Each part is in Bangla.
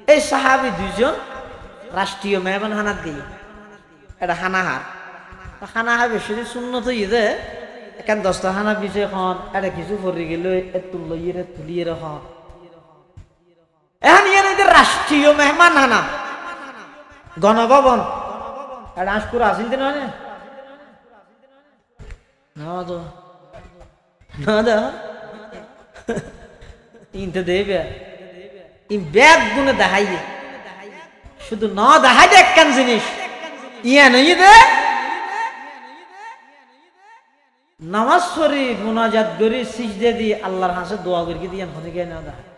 এই সাহাবী দুইজন রাষ্ট্রীয় মেহমান হানাত গিয়ে এটা হানাহার হানাহার বেশি সুন্নত ইয়ে এখান 10টা হানা পিছে এখন এটা কিছু পড়ে গেল তুলিয়ে তুলিয়ে এখন ইয়ার রাষ্ট্রীয় মেহমান হানা গণভবন এটা আজকুর আসিল দিন ইনতে দেবে ব্যাগ গুনে দেখাইয়ে শুধু ন দেখাই দে একখান জিনিস ইয়া নই দে নামাজ পড়ি মুনাজাত করি সিজদে দি আল্লাহর হাসে দোয়া করি দিয়ে ফোনে কে না দেখায়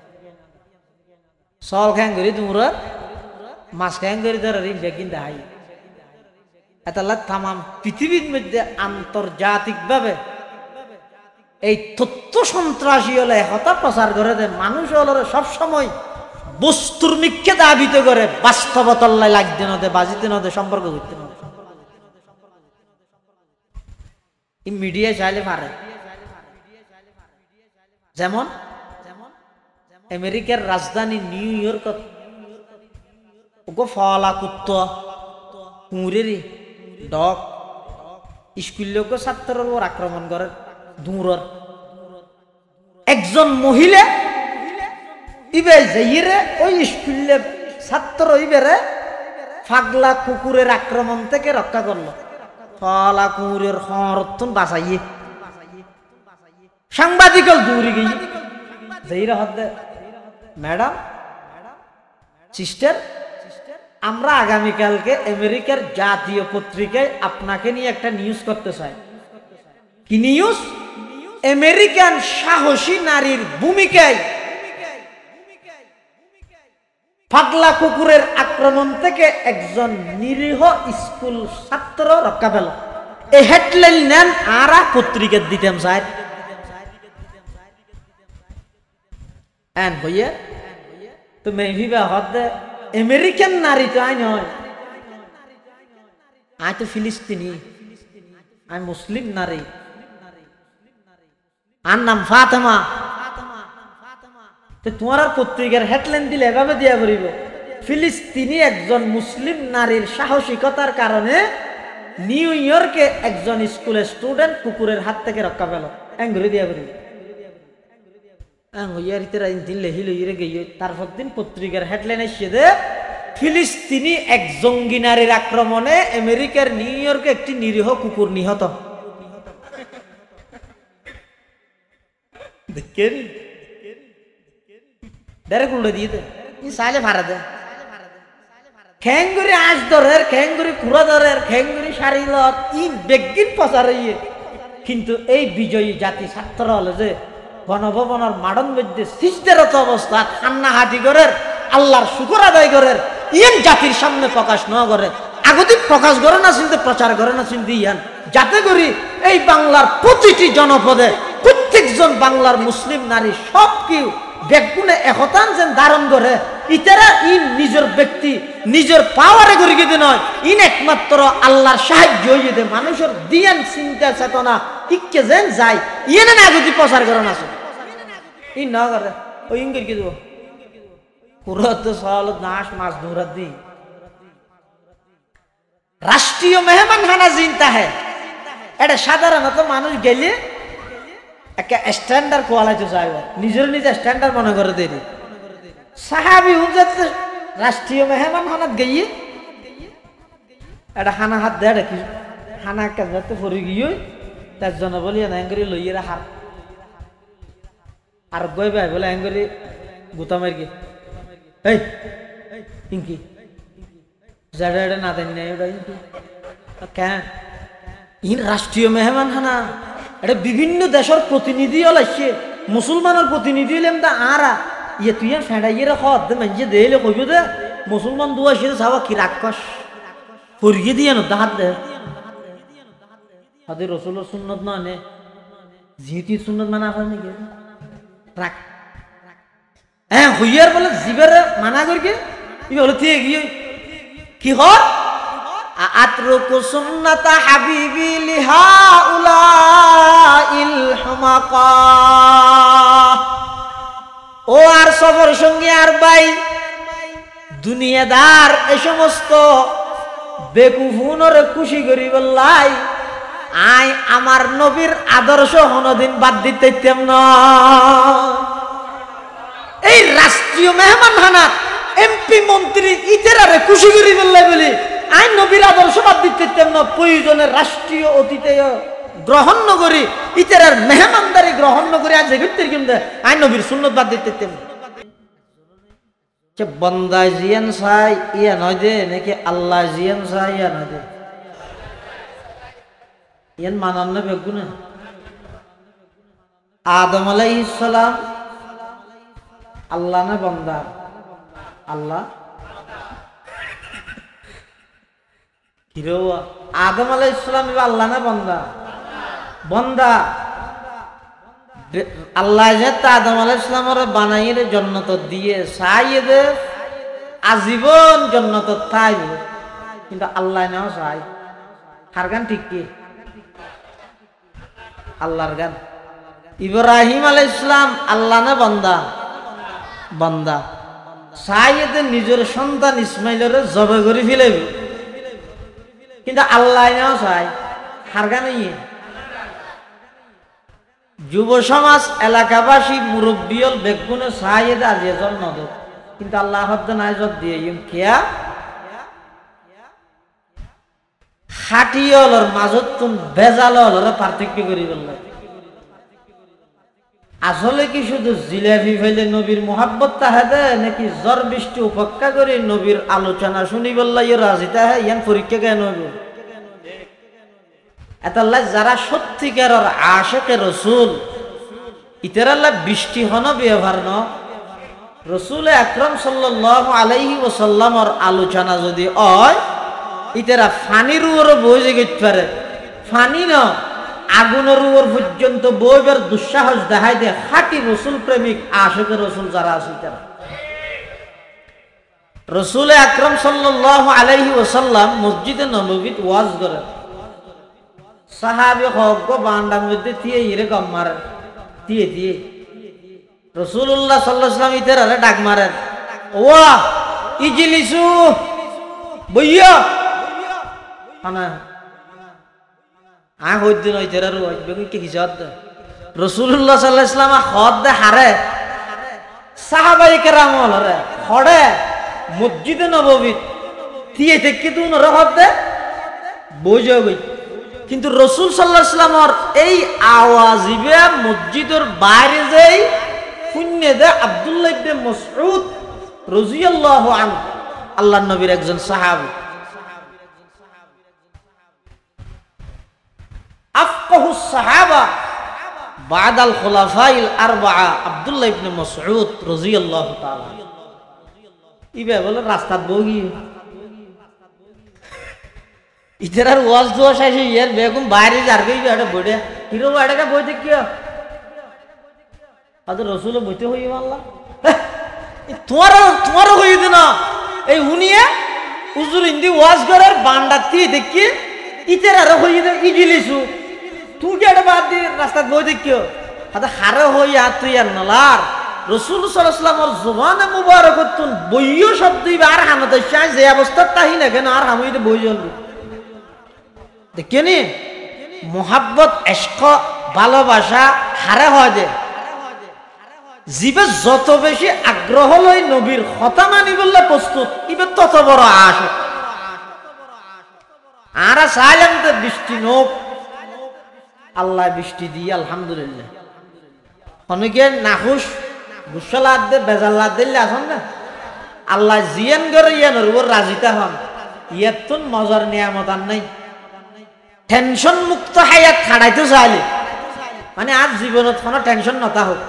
সল খ্যাং করি তোমরা মাছ খ্যাং করি ধর ব্যাগিন দেখাই এটা তামাম পৃথিবীর মধ্যে আন্তর্জাতিক ভাবে এই তথ্য সন্ত্রাসী হলে হতা প্রচার করে দেয় মানুষ হলে সবসময় বস্তুর মিথ্যে দাবিত করে বাস্তবতাল্লায় লাগতে নদে বাজিতে নদে সম্পর্ক করতে নদে মিডিয়া চাইলে পারে যেমন আমেরিকার রাজধানী নিউ ইয়র্ক ফলা কুত্ত কুঁড়েরি ডগ স্কুল ছাত্রের উপর আক্রমণ করে দূরের একজন মহিলা ইবে যাইরে ওই স্কুলে ছাত্র ইবেরে ফাগলা কুকুরের আক্রমণ থেকে রক্ষা করলো ফলা কুকুরের হরতন বাঁচাইয়ে সাংবাদিক দৌড়ে গিয়ে যাইরে হদে ম্যাডাম সিস্টার আমরা আগামীকালকে আমেরিকার জাতীয় পত্রিকায় আপনাকে নিয়ে একটা নিউজ করতে চাই কি নিউজ আমেরিকান সাহসী নারীর ভূমিকায় পাগলা কুকুরের আক্রমণ থেকে একজন নিরীহ স্কুল ছাত্র রক্ষা পেল এই হেডলাইন নেন আর পত্রিকা দিতাম চাই এন হইয়া তো মেভিবা হদে আমেরিকান নারী তো আই নয় আই তো ফিলিস্তিনি আমি মুসলিম নারী আর নাম ফাতেমা তো তোমার পত্রিকার হেডলাইন দিলে এভাবে দিয়া করিব ফিলিস্তিনি একজন মুসলিম নারীর সাহসিকতার কারণে নিউ ইয়র্কে একজন স্কুলের স্টুডেন্ট কুকুরের হাত থেকে রক্ষা পেল এঙ্গুরি দিয়া করিব তারপর দিন পত্রিকার হেডলাইন এসে দে ফিলিস্তিনি এক জঙ্গি নারীর আক্রমণে আমেরিকার নিউ ইয়র্কে একটি নিরীহ কুকুর নিহত খেঙ্গুরি আঁশ ধরের খেঙ্গুরি কুড়া ধরের খেঙ্গুরি শাড়ি লর ই বেগিন প্রচার হইয়ে কিন্তু এই বিজয়ী জাতি ছাত্র হলে যে গণভবনের মাডন মধ্যে সিজদারত অবস্থা কান্না হাতি করের আল্লাহর শুকর আদায় করের ইয়েন জাতির সামনে প্রকাশ ন করে আগতিক প্রকাশ করে না চিনতে প্রচার করে না চিনতে ইয়ান যাতে করি এই বাংলার প্রতিটি জনপদে প্রত্যেকজন বাংলার মুসলিম নারী সব কেউ বেগুনে একতান যেন ধারণ করে ইতারা ইন নিজের ব্যক্তি নিজের পাওয়ারে করি কিন্তু নয় ইন একমাত্র আল্লাহর সাহায্য হইয়ে দে মানুষের দিয়ান চিন্তা চেতনা ইকে যেন যায় ইয়েনে না আগতি প্রচার করে না ই না করে ওই ইঙ্গির কি দেবো পুরো তো সল নাশ মাছ দৌড়াত দি রাষ্ট্রীয় মেহমান খানা চিন্তা হ্যাঁ এটা সাধারণত মানুষ গেলে একটা স্ট্যান্ডার্ড কোয়ালিটি চাইব নিজের নিজে স্ট্যান্ডার্ড মনে করে দেরি সাহাবি হুজরত রাষ্ট্রীয় মেহমান খানাত গিয়ে এটা খানা হাত দেয় কি খানা কাজতে পড়ে গিয়ে তার জন্য বলি এঙ্গরি লইয়ে হাত আর গই ভাই বলে এঙ্গরি গুতা মার গিয়ে এই ইনকি জাডা এটা না দেন না এটা ইনকি কেন ইন রাষ্ট্রীয় মেহমান খানা এটা বিভিন্ন দেশের প্রতিনিধি হল আসছে মুসলমানের প্রতিনিধি হলাম তা আরা ইয়ে তুই ফেঁড়াইয়ে হদ মানছে দেলে কইব দে মুসলমান দুয়া সে যাওয়া কি রাক্ষস পরিয়ে দিয়ে না হাত দে হাতে রসুলের সুন্নত না নে জিহিতি সুন্নত মানা হয় নাকি রাখ হ্যাঁ হইয়ার বলে জীবের মানা করি ই বলে ঠিক কি হর আতরুকু সুন্নাতা হাবিবি লিহাউলাইল হুমাকা ও আর সফর সঙ্গী আর ভাই দুনিয়াদার এই সমস্ত বেকুফুনর খুশি করি বললাই আই আমার নবীর আদর্শ হনদিন বাদ দিতেম না। এই রাষ্ট্রীয় মেহমান হানাত এমপি মন্ত্রী ইতেরারে খুশি করি বললাই বলি আই নবীর আদর্শ বাদ দিতেম না। প্রয়োজনে রাষ্ট্রীয় অতিথেয় গ্রহণ নগরী ইতেরার মেহমানদারি গ্রহণ নগরী আজ ঘুরতে কিন্তু আই নবীর সুন্নত বাদ দিতেম। বন্দা জিয়ান চাই ইয়া নয় দে নাকি আল্লাহ জিয়ান চাই ইয়া নয় দে ইয়ান মানান না বেগুন। আদম আলাইহিস সালাম আল্লাহ না বন্দা? আল্লাহ। কিরো আদম আলাইহিস সালাম আল্লাহ না বন্দা? বন্দা। আল্লাহ আদম আলাইহিস সালামের বানাইয়ে জান্নাত দিয়ে চাইয়ে আজীবন জান্নাত থাকবে, কিন্তু আল্লাহ নাও চাই। কার গান ঠিক কি? আল্লাহর গান। ইব্রাহিম আলাইহিস সালাম আল্লাহ না বান্দা? বান্দা। চাইয়ে নিজের সন্তান ইসমাইলের জবে করে ফেলেবে, কিন্তু আল্লাহ নাও চাই। কার গান? যুব সমাজ এলাকাবাসী মুরব্বীল বেগুনে সাইয়েদ আজিয়ে জন্ম দে, কিন্তু আল্লাহ হদ্দ নাই জব দিয়ে কেয়া খাটিয়লর মাজত তুম বেজালর পার্থক্য করি বললে। আসলে কি শুধু জিলাপি ফেলে নবীর মোহাব্বত তাহে নাকি জ্বর বৃষ্টি উপেক্ষা করে নবীর আলোচনা শুনি বললা ইয়ে রাজিতা হ্যাঁ ইয়ান পরীক্ষা কেন হইব? এতাল্লাহ যারা সত্যিকার আশেকে রসুল ইতারাল্লাহ বৃষ্টি হন ব্যবহার ন রসুল আকরাম সাল্লাল্লাহু আলাইহি ওয়াসাল্লামর আলোচনা যদি হয় ইতারা ফানির উপরে বই গেতে পারে। ফানি ন আগুনের উপর পর্যন্ত বইবার দুঃসাহস দেখাই দেয় খাঁটি রসুল প্রেমিক আশেকে রসুল যারা আছে তারা। রসুল আকরাম সাল্লাল্লাহু আলাইহি ওয়াসাল্লাম মসজিদে নববীত ওয়াজ করেন। সাহাবী হক বান্দার মধ্যে দিয়ে এরকম মারেন দিয়ে দিয়ে রাসূলুল্লাহ সাল্লাল্লাহু আলাইহি ওয়াসাল্লাম ইতারে ডাক মারেন, ওয়া ইজলিসু বইয়া আনা আ হইতে নয় ইতারে হইবে কি হিজাত। রাসূলুল্লাহ সাল্লাল্লাহু আলাইহি ওয়াসাল্লাম খদ দে হারে সাহাবায়ে কেরাম হরে খড়ে মসজিদে নববীত দিয়ে থেকে তুন রহত দে বইজা গই, কিন্তু রসুল সাল্লাল্লাহু আলাইহি ওয়াসাল্লামর এই আওয়াজিবে মসজিদের বাইরে যাই শুনে দে আব্দুল্লাহ ইবনে মাসউদ রাদিয়াল্লাহু আনহু আল্লাহর নবীর একজন সাহাবী। আফকাহুস সাহাবা বাদাল খুলাফাইল আরবাআ আব্দুল্লাহ ইবনে মাসউদ রাদিয়াল্লাহু তাআলা ইবে বলে রাস্তাত বগি ইতার ওয়াজ দোয়া শেষে ইয়ার বেগম বাইরে যার গই এটা বইডে হিরো এটাকে বই দেখিও আদ রসুল বইতে হই আল্লাহ তোমার হই দে না এই উনিয়ে হুজুর হিন্দি ওয়াজ করার বান্ডাতি দেখি ইতার আর হই দে ইজিলিসু তুই কি এটা বাদ দি রাস্তা বই দেখিও আদ হারে হই আর তুই আর নলার রসুল সাল্লাল্লাহু আলাইহি ওয়াসাল্লামের জবানে মুবারকতুন বইও শব্দ আর হামতে চাই যে অবস্থা তাই না কেন আর হামইতে বই জ্বলবে দেখেনি। মোহাব্বত ইশক ভালোবাসা হারে হয় যে জীবে যত বেশি আগ্রহ লই নবীর কথা মানি বললে প্রস্তুত ইবে তত বড় আশা। আর চাইলাম তো বৃষ্টি নোক আল্লাহ বৃষ্টি দিয়ে আলহামদুলিল্লাহ। অনেকে নাহুস গুসলাদ দে বেজাল্লাদ দিলে আসন না আল্লাহ জিয়ান করে ইয়ানোর উপর রাজিতা হন ইয়াতুন মজার নিয়ামত আর নাই। টেনশন মুক্ত হায়াত খাড়াইতে চাইলে মানে আজ জীবনত কোনো টেনশন নতা হোক,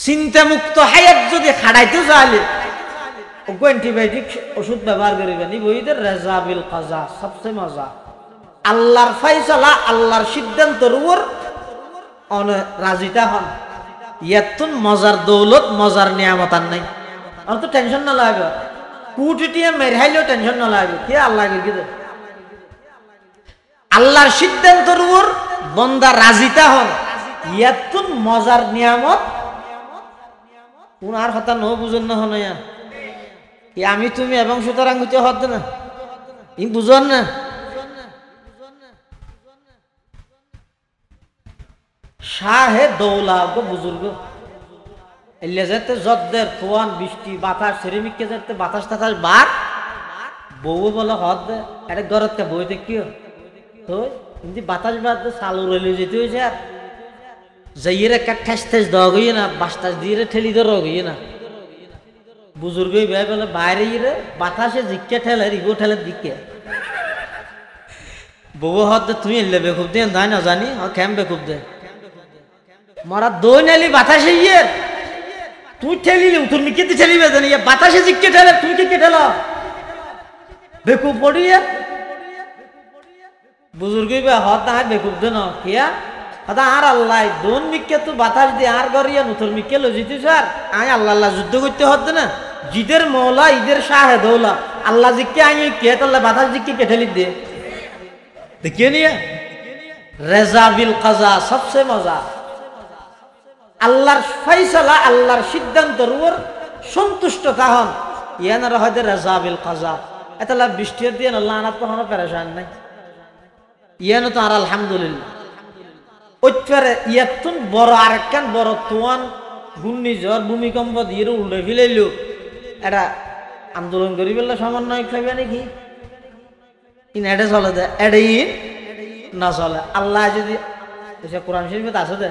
চিন্তা মুক্ত হায়াত যদি খাড়াইতে চাইলে অ্যান্টিবায়োটিক ওষুধ ব্যবহার করিবেন বইদের রেজাবিল কাজা সবচেয়ে মজা। আল্লাহর ফাইসালা আল্লাহর সিদ্ধান্তর উপর রাজিতা হন ইয়াতুন মজার দৌলত মজার নিয়ামত আর নাই। আর তো টেনশন না লাগবে কুটিটিয়ে মেরহাইলেও টেনশন না লাগবে কে আল্লাহ গিয়ে আল্লাহর সিদ্ধান্তর উপর বন্দা রাজিতা হন ইয়াতুন মজার নিয়ামত কোন আর কথা ন বুঝেন না হন কি আমি তুমি এবং সুতরাং হইতে হদ না ই বুঝন না শাহে দৌলা গো বুজুর্গ এলে যেতে জদ্দের তোয়ান বৃষ্টি বাতাস সেরেমিককে যেতে বাতাস টাতাস বার বউ বলে হদ এটা গরতকে বই দেখিও তো কিন্তু বাতাস বাদ চালু রইলে যেতে হয়েছে আর যাইয়ের একটা ঠেস ঠেস দেওয়া গিয়ে না বাস্তাস দিয়ে ঠেলি দেওয়া গিয়ে না বুজুর্গ ভাই বলে বাইরে ইরে বাতাসে জিকে ঠেলে রিগো ঠেলে দিকে বউ হদ তুমি এলে বেকুব দিয়ে তাই না জানি কেম বেকুব দে মরা দই নালি বাতাসে ইয়ে তুই ঠেলিলি তোর মিকে ঠেলিবে জানি বাতাসে জিকে ঠেলে তুই কে ঠেল বেকুব পড়িয়ে বুজুর্গ হত না বেকুব দে না কিয়া আদা আর আল্লাহ দোন মিকে তো বাতাস দিয়ে আর গড়িয়া নতুন মিকে লজিতে স্যার আই আল্লাহ আল্লাহ যুদ্ধ করতে হতো না জিদের মৌলা ঈদের শাহে দৌলা আল্লাহ জিকে আই কে তাল্লাহ বাতাস জিকে কে ঠেলি দে দেখিয়ে নিয়ে রেজা বিল কাজা সবচেয়ে মজা আল্লাহর ফয়সালা আল্লাহর সিদ্ধান্তর উপর সন্তুষ্ট তাহন ইয়ানারা হয়তো রেজা বিল কাজা এতলা বৃষ্টি দিয়ে আল্লাহ আনাত কখনো পেরেশান নাই ইয়ানো তো আর আলহামদুলিল্লাহ ওইটারে ইয়াতুন বড় আরেকখান বড় তোয়ান ঘূর্ণিঝড় ভূমিকম্প দিয়ে উল্টে ফেলাইলো এটা আন্দোলন করি বললে সমন্বয় খাইবে নাকি ইন এটা চলে দে এটাই না চলে আল্লাহ যদি কোরআন শরীফে আছে দে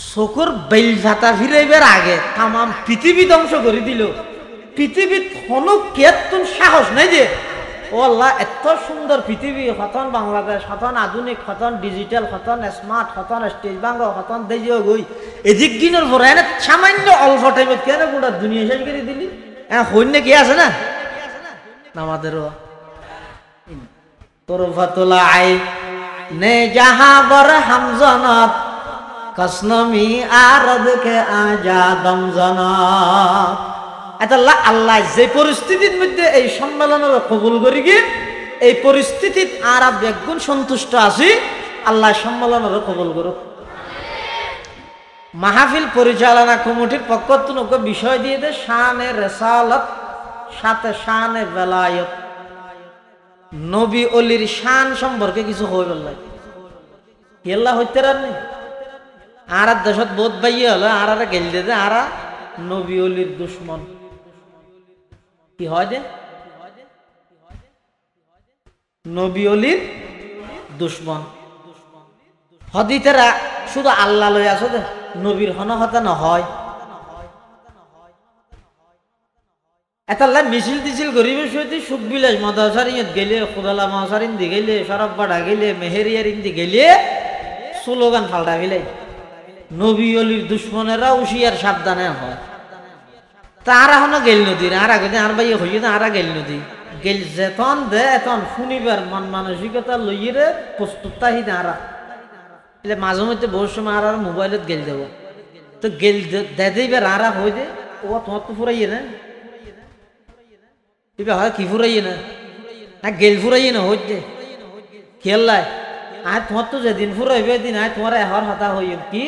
চকুর বেল ফাটা ফিরাইবার আগে তাম পৃথিবী ধ্বংস করে দিল পৃথিবীত কোনো কেতন সাহস নাই যে ও আল্লাহ এত সুন্দর পৃথিবী হতন বাংলাদেশ হতন আধুনিক হতন ডিজিটাল হতন স্মার্ট হতন স্টেজ বাংলা হতন দেজিও গই এদিক দিনের পরে এনে সামান্য অল্প টাইমত কেন গোটা দুনিয়া শেষ করে দিলি হইন কি আছে না আমাদেরও তোরফাতুলা আই নে যাহা বর হামজনত কসনমি আরদকে আজাদম জনত এটা আল্লাহ যে পরিস্থিতির মধ্যে এই সম্মেলনের কবুল করি গিয়ে এই পরিস্থিতিত আর বেগুন সন্তুষ্ট আছি আল্লাহ সম্মেলনের কবুল করুক মাহফিল পরিচালনা কমিটির পক্ষ থেকে বিষয় দিয়ে দে শানে রেসালত সাথে শানে বেলায়ত নবী অলির শান সম্পর্কে কিছু হয়ে বলল কেল্লা হইতে রানি আর দেশত বোধ বাইয়ে হলো আর গেল দে আর নবী অলির দুশ্মন কি হয় যে নবী অলির দুশ্মন হদিতেরা শুধু আল্লাহ লই আছো দে নবীর হনহতা নহয় এতাল্লা মিছিল টিছিল গরিব সৈতি সুখ বিলাস মদাসারিয়ত গেলে খুদালা মহাসারিন দি গেলে সরব বাড়া গেলে মেহেরিয়ারিন দি গেলে স্লোগান ফাল্টা ফেলে নবী অলির দুশ্মনেরা উশিয়ার সাবধানে হয় তারা হনো গেল নদী আর আগে আর ভাই হইয়ে না আর গেল নদী গেল যেতন দে এতন শুনিবার মন মানসিকতা লইয়ে প্রস্তুত তাহি না আরা এলে মাঝে মধ্যে বহু সময় আর মোবাইলত গেল দেব তো গেল দে দেবার আরা হয়ে দে ও তোমার তো ফুরাইয়ে না এবার হয় কি ফুরাইয়ে না গেল ফুরাইয়ে না হইতে খেললাই আর তোমার তো যেদিন ফুরাইবে দিন আয় তোমার এহর হতা হইম কি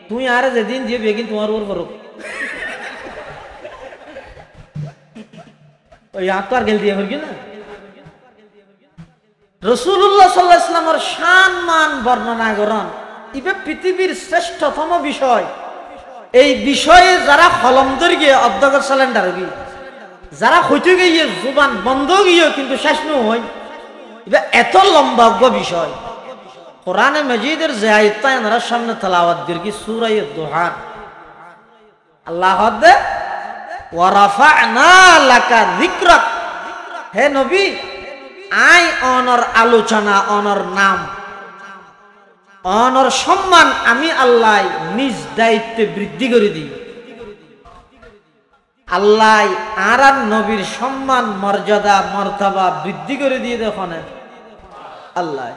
তুই আর যেদিন দিয়ে বেগিন তোমার ওর করুক ওই তো আর গেল দিয়ে হইল না রাসূলুল্লাহ সাল্লাল্লাহু আলাইহি ওয়াসাল্লামের শান মান বর্ণনা করেন ইবে পৃথিবীর শ্রেষ্ঠতম বিষয় এই বিষয়ে যারা কলম ধরে গিয়ে অধ্যক্ষ সিলিন্ডার গিয়ে যারা হইতে গিয়ে জুবান বন্ধ গিয়ে কিন্তু শেষ ন হয় এটা এত লম্বাজ্ঞ বিষয় কোরআনে মাজিদের যে আয়াতটা আমরা সামনে তেলাওয়াত করি সূরা দুহা আল্লাহ দে ওয়া রাফা'না লাকা যিকরাক হে নবী আই অনর আলোচনা অনর নাম অনর সম্মান আমি আল্লাহ নিজ দায়িত্বে বৃদ্ধি করে দিই আল্লাহ আর নবীর সম্মান মর্যাদা মর্তবা বৃদ্ধি করে দিয়ে দেখুন আল্লাহ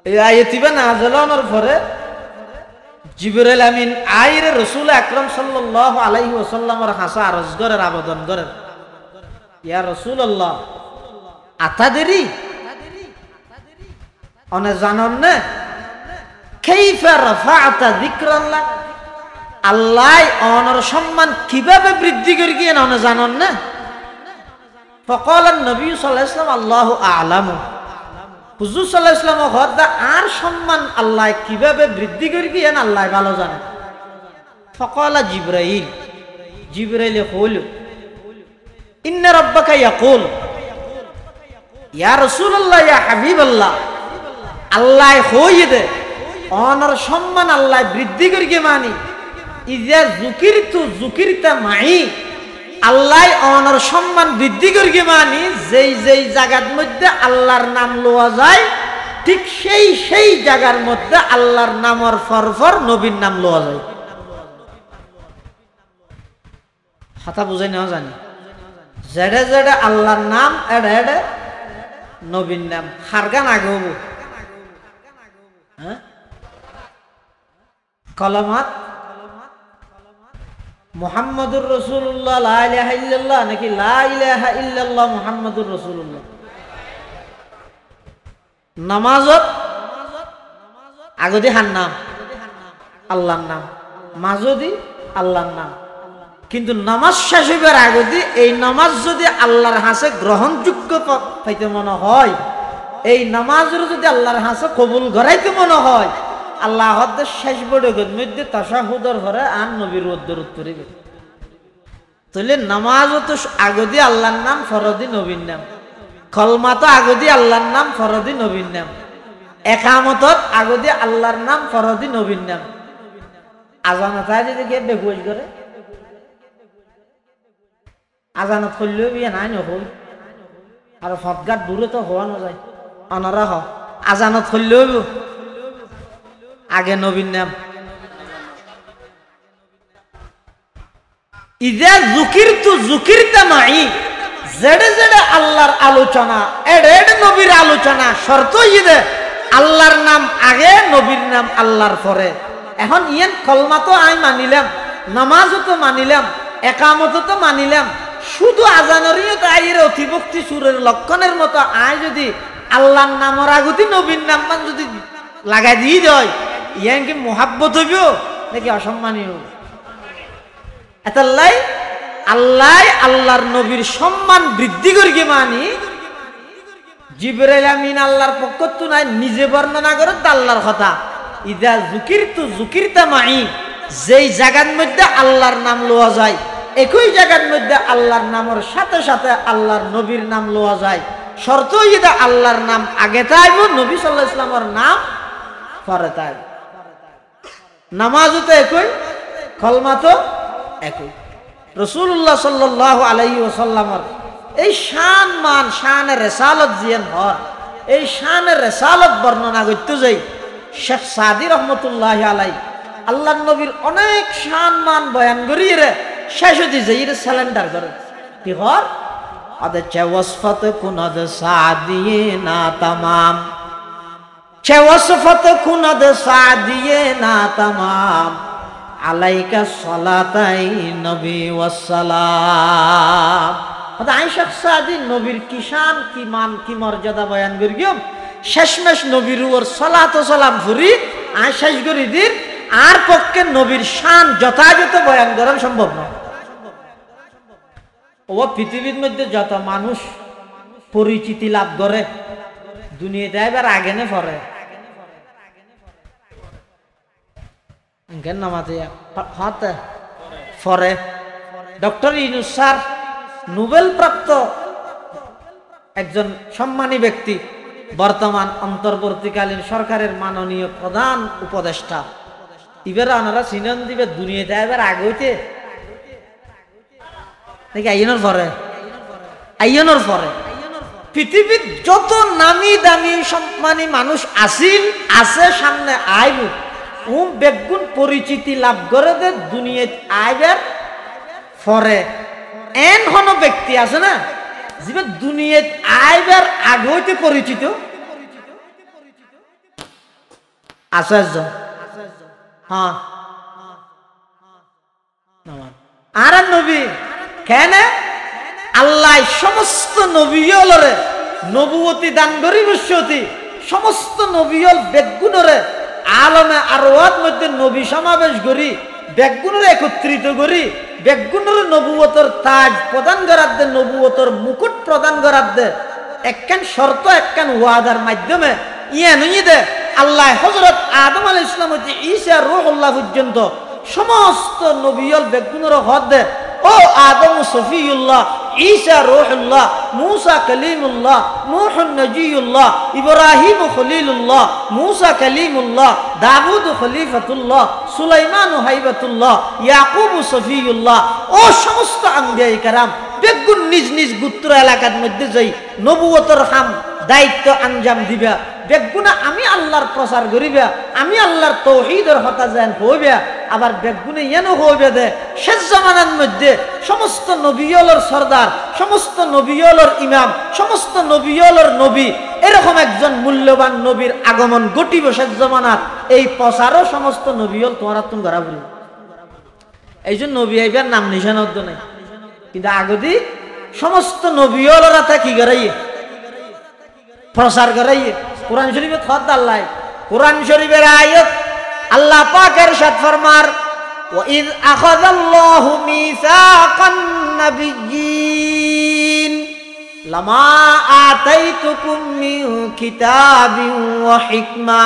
এই আয়াতিবা নাযিল হওয়ার পরে জিবরাইল আমিন আইরে রাসূল আকরাম সাল্লাল্লাহু আলাইহি ওয়াসাল্লামের হাসা আরজ করার আবেদন করেন ইয়া রাসূলুল্লাহ আতাদেরি অনে জানেন না কাইফা রাফা'তা যিকরাল্লাহ আল্লাহ অনর সম্মান কিভাবে বৃদ্ধি করে গিয়ে না জানন না? ফকালান নবী সাল্লাল্লাহু আলাইহি ওয়াসাল্লাম আল্লাহু আ'লামু। হুজুর সাল্লাল্লাহু আলাইহি ওয়াসাল্লাম হদা আর সম্মান আল্লাহ কিভাবে বৃদ্ধি করে গিয়ে আল্লাহ ভালো জানেন। ফকালা জিবরাইল, জিবরাইল কইল ইন্না রাব্বাকা ইয়াকুল ইয়া রাসূলুল্লাহ ইয়া হাবিবাল্লাহ, আল্লাহ কইদে অনর সম্মান আল্লাহ বৃদ্ধি করে গিয়ে মানি ইজা যুকিরতু যুকিরতা মাই, আল্লাহ অনর সম্মান বৃদ্ধি করিয়ে মানি যেই যেই জায়গার মধ্যে আল্লাহর নাম লওয়া যায় ঠিক সেই সেই জায়গার মধ্যে আল্লাহর নামর ফরফর নবীর নাম লওয়া যায়। কথা বুঝাই না জানি? যেডে যেডে আল্লাহর নাম এডে এডে নবীর নাম খারগান আগে হবো। হ্যাঁ, কলমাত মুহাম্মাদুর রাসূলুল্লাহ লা ইলাহা ইল্লাল্লাহ নাকি লা ইলাহা ইল্লাল্লাহ মুহাম্মাদুর রাসূলুল্লাহ। নামাজত আগদি হার নাম আল্লাহর নাম, মাঝদি আল্লাহর নাম, কিন্তু নামাজ শেষ হইবার আগদি এই নামাজ যদি আল্লাহর হাতে গ্রহণযোগ্য পাইতে মনে হয়, এই নামাজের যদি আল্লাহর হাতে কবুল করাইতে মনে হয়, আল্লাহ হদ্দের শেষ বড়গের মধ্যে তাশাহুদের ঘরে আর নবীর উদ্দর উত্তরিবে। তাহলে নামাজও তো আগদি আল্লাহর নাম, ফরদি নবীর নাম। কলমা তো আগদি আল্লাহর নাম, ফরদি নবীর নাম। একামতত আগদি আল্লাহর নাম, ফরদি নবীর নাম। আজানত যদি গিয়ে বেগুজ করে আজানত করলেও বিয়ে নাই নহল, আর ফতগাট দূরে তো হওয়া না যায়, অনারা হ আজানত করলেও আগে নবীর নাম। ইজা যুকিরতু যুকিরতা মাই, যেডে যেডে আল্লাহর আলোচনা এডে এডে নবীর আলোচনা, শর্ত ইদে আল্লাহর নাম আগে নবীর নাম আল্লাহর পরে। এখন ইয়ান কলমা তো আই মানিলাম, নামাজও তো মানিলাম, একামতও তো মানিলাম, শুধু আজানরিও তো আইয়ের অতিভক্তি সুরের লক্ষণের মতো আয় যদি আল্লাহর নামর আগতি নবীর নাম মান যদি লাগাই দিয়ে দেয়, ইয়ান কি মোহাব্বত হইব নাকি অসম্মানীয়? এতাল্লাই আল্লাহ আল্লাহর নবীর সম্মান বৃদ্ধি করিয়ে মানি জিবরাইল আমিন আল্লাহর পক্ষ তো নাই, নিজে বর্ণনা করে আল্লাহর কথা। ইদা যুকিরতু যুকিরতা মাই, যেই জায়গার মধ্যে আল্লাহর নাম লওয়া যায় একই জায়গার মধ্যে আল্লাহর নামের সাথে সাথে আল্লাহর নবীর নাম লওয়া যায়। শর্ত ইদা আল্লাহর নাম আগে তাইব, নবী সাল্লাল্লাহু আলাইহি ওয়াসাল্লামের নাম পরে তাইব। নামাজও তো একই, কলমা তো একই। রাসূলুল্লাহ সাল্লাল্লাহু আলাইহি ওয়াসাল্লামের এই শান মান শানের রিসালাত জিয়ান হর, এই শানের রিসালাত বর্ণনা করতে যাই শেখ সাদি রহমতুল্লাহি আলাইহি আল্লাহর নবীর অনেক শান মান বয়ান করিয়ে রে শেষ হতে যাই স্যালেন্ডার করে কি হর আদে চেওয়াসফত কুনাদ সাদিয়ে না তামাম, চেওয়াসফত কুনাদ সাদিয়ে না তামাম, আলাইকা সালাতাই নবী ওয়াসসালাম। আয়েশা সাদি নবীর কি শান কি মান কি মর্যাদা বয়ান করিও, শেষমেশ নবীর উপর সালাত ও সালাম ফুরি আয় শেষ করি দিন, আর পক্ষে নবীর শান যথাযথ বয়ান করা সম্ভব নয়। ও পৃথিবীর মধ্যে যত মানুষ পরিচিতি লাভ করে দুনিয়াতে এবার আগে নে পরে পরে। ডক্টর ইউনূস স্যার নোবেল প্রাপ্ত একজন সম্মানী ব্যক্তি, বর্তমান অন্তর্বর্তীকালীন সরকারের মাননীয় প্রধান উপদেষ্টা। এবার ওনারা সিনন দিবে দুনিয়াতে এবার আগে হইতে নাকি আইনের পরে, আইনের পরে পৃথিবীর যত নামি দামি সম্মানী মানুষ আসিল আছে সামনে আইব বেগুন পরিচিতি লাভ করে দে দুনিয়াত আইবার পরে। এন হন ব্যক্তি আছে না যে দুনিয়াত আইবার আগে হইতে পরিচিত আচার্য। হ্যাঁ আর নবী কেন আল্লাহ সমস্ত নবীলরে নবুয়তি দান করি বসতি, সমস্ত নবীল বেগুনরে আলমে আরওয়াত মধ্যে নবী সমাবেশ করি বেগুনের একত্রিত করি বেগুনের নবুয়তর তাজ প্রদান করার দে নবুয়তর মুকুট প্রদান করার দে একখান শর্ত একখান ওয়াদার মাধ্যমে ইয়া নই দে আল্লাহ হযরত আদম আলাইহিস সালাম হতে ঈসা রূহুল্লাহ পর্যন্ত সমস্ত নবিয়ল বেগুনের হদ দে ও আদম সফিউল্লাহ ঈসা রূহুল্লাহ মূসা কালিমুল্লাহ নূহ নজিয়ুল্লাহ ইব্রাহিম খলিলুল্লাহ মূসা কালিমুল্লাহ দাউদ খলিফাতুল্লাহ সুলাইমান হাইবাতুল্লাহ ইয়াকুব সফিউল্লাহ ও সমস্ত আম্বিয়া کرام বেগুন নিজ নিজ গোত্র এলাকার মধ্যে যাই নবুয়তের কাম দায়িত্ব আঞ্জাম দিবা বেগুনা আমি আল্লাহর প্রচার করিবা আমি আল্লাহর তাওহীদের হতা জান হইবা আবার বেগুনে ইয়ানো হইবে দে শেষ জামানার মধ্যে সমস্ত নবিয়লর সরদার সমস্ত নবিয়লর ইমাম সমস্ত নবিয়লর নবী এরকম একজন মূল্যবান নবীর আগমন ঘটিব শেষ জামানাত এই প্রচারও সমস্ত নবিয়ল তোমার তুম করা বলি এইজন নবী আইবার নাম নিশান অর্ধ নাই কিন্তু আগদি সমস্ত নবিয়লরা তা কি করাইয়ে প্রচার করাইয়ে কুরআন শরীফে খত আল্লাহ কুরআন শরীফের আয়াত আল্লাহ পাক ইরশাদ ফরমার ওয়া ইয আখাযাল্লাহু মিসাকান নাবিয়্যিন লামা আতাইতুকুম মিন কিতাবিন ওয়া হিকমা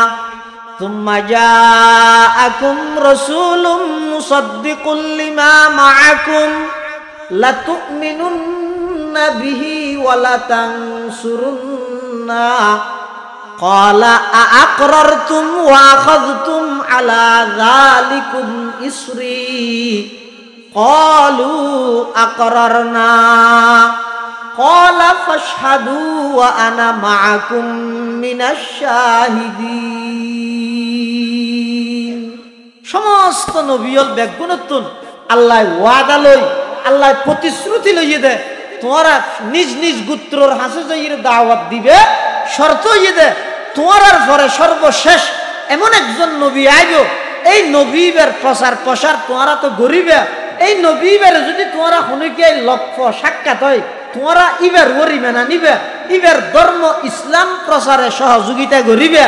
থুম্মা জাআকুম রাসূলুম মুসাদ্দিকুল লিমা মাআকুম লাতু'মিনুন্না বিহি ওয়া লাতানসুরুন্না قال أأقررتم وأخذتم على ذلكم إصري قالوا أقررنا قال فاشهدوا وأنا معكم من الشاهدين সমস্ত নবিয়ল বেগুনতুন আল্লাহ ওয়াদা লই আল্লাহ প্রতিশ্রুতি লইয়ে দে তোমরা নিজ নিজ গোত্রর হাসে যাইয়ে দাওয়াত দিবে শর্ত ইয়ে দে তোমার পরে সর্বশেষ এমন একজন নবী আইব এই নবীবের প্রচার প্রসার তোমরা তো গরিবে এই নবীবের যদি তোমরা হনুকে লক্ষ্য সাক্ষাৎ হয় তোমরা ইবের গরিবে না নিবে ইবের ধর্ম ইসলাম প্রচারে সহযোগিতা করিবে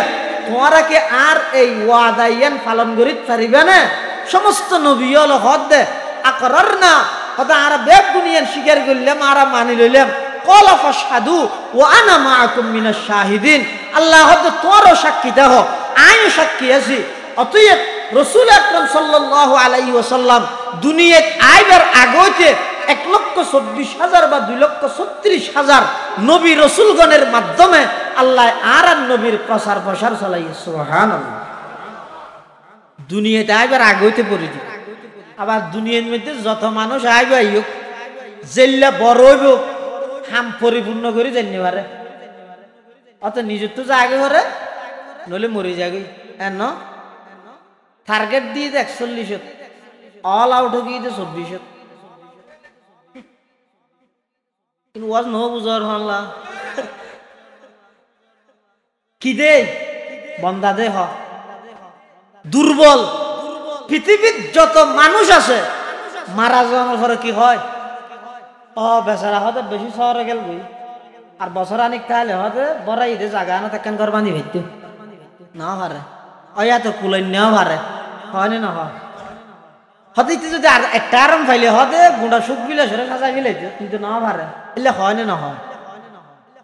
তোমরা কি আর এই ওয়াদাইয়ান পালন করিতে পারিবে না সমস্ত নবী হল হদ দে আকরার না কথা আর বেগুনিয়ান স্বীকার করলাম আর মানি লইলাম কলা ফাশহাদু ওয়া আনা মাআকুম মিনাশ শাহিদিন আল্লাহ হদ তোরও সাক্ষী দেহ আমিও সাক্ষী আছি অতএব রাসূল আকরাম সাল্লাল্লাহু আলাইহি ওয়াসাল্লাম দুনিয়াত আইবার আগতে 1,24,000 বা 2,36,000 নবী রাসূলগণের মাধ্যমে আল্লাহ আর নবীর প্রচার প্রসার চালাইছে সুবহানাল্লাহ দুনিয়াতে আইবার আগতে পড়ে দি আবার দুনিয়ার মধ্যে যত মানুষ আইবে আইক জেল্লা বড় হইব হাম পরিপূর্ণ করে জানি পারে অত নিজের তো জাগে করে নলে মরে যাবে এন টার্গেট দিয়ে 41 অল আউট হয়ে গিয়ে 24 কিন্তু ওয়াজ ন বুঝার হল্লা কি দে বন্দা দে হ দুর্বল পৃথিবীর যত মানুষ আছে মারা যাওয়ার পরে কি হয় ও বেচারা হতে বেশি শহরে গেল বই আর বছর আনিক তাহলে হতে বড় ঈদে জাগা না তেকেন কর বান্ধি ভেটতে না পারে অয়া তো কুলাই নেওয়া পারে হয় না হয় হতে যদি আর একটা আরাম পাইলে হতে গুঁড়া সুখ বিলে সরে সাজা বিলাইতে কিন্তু না পারে এলে হয় না হয়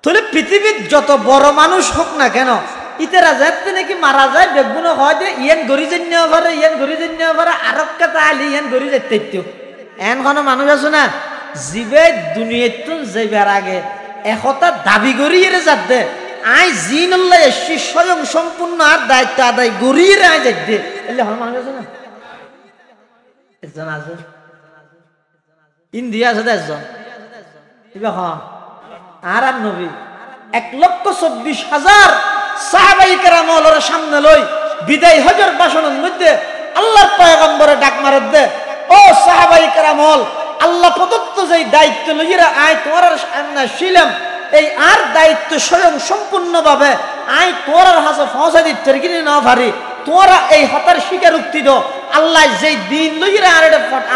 তাহলে পৃথিবীর যত বড় মানুষ হোক না কেন ইতেরা যাতে নাকি মারা যায় বেগুন হয় যে ইয়ান গড়ি যেন নেওয়া পারে ইয়ান গড়ি যেন নেওয়া পারে আরব কথা আলি ইয়ান গড়ি যেতে এন কোনো মানুষ আছে না জীবে দুনিয়াতে যাইবার আগে একতা দাবি করিয়ে যাতে আই জিনুল্লাহ এসছি স্বয়ং সম্পূর্ণ আর দায়িত্ব আদায় করিয়ে আই যাইতে এলে হল মানুষ আছে না একজন আছে ইন্ডিয়া আছে একজন এবার হ আর আর নবী 1,24,000 সাহাবায়ে কেরামের সামনে লই বিদায় হজের ভাষণের মধ্যে আল্লাহর পয়গম্বরে ডাক মারে দে ও সাহাবায়ে কেরাম আল্লাহ প্রদত্ত যে দায়িত্ব লইরা আই তোমার সামনে ছিলাম এই আর দায়িত্ব স্বয়ং সম্পূর্ণভাবে আই তোমার হাতে পৌঁছা দিতে কিনে না পারি তোরা এই হতার স্বীকারোক্তি দাও আল্লাহ যেই দিন লইরা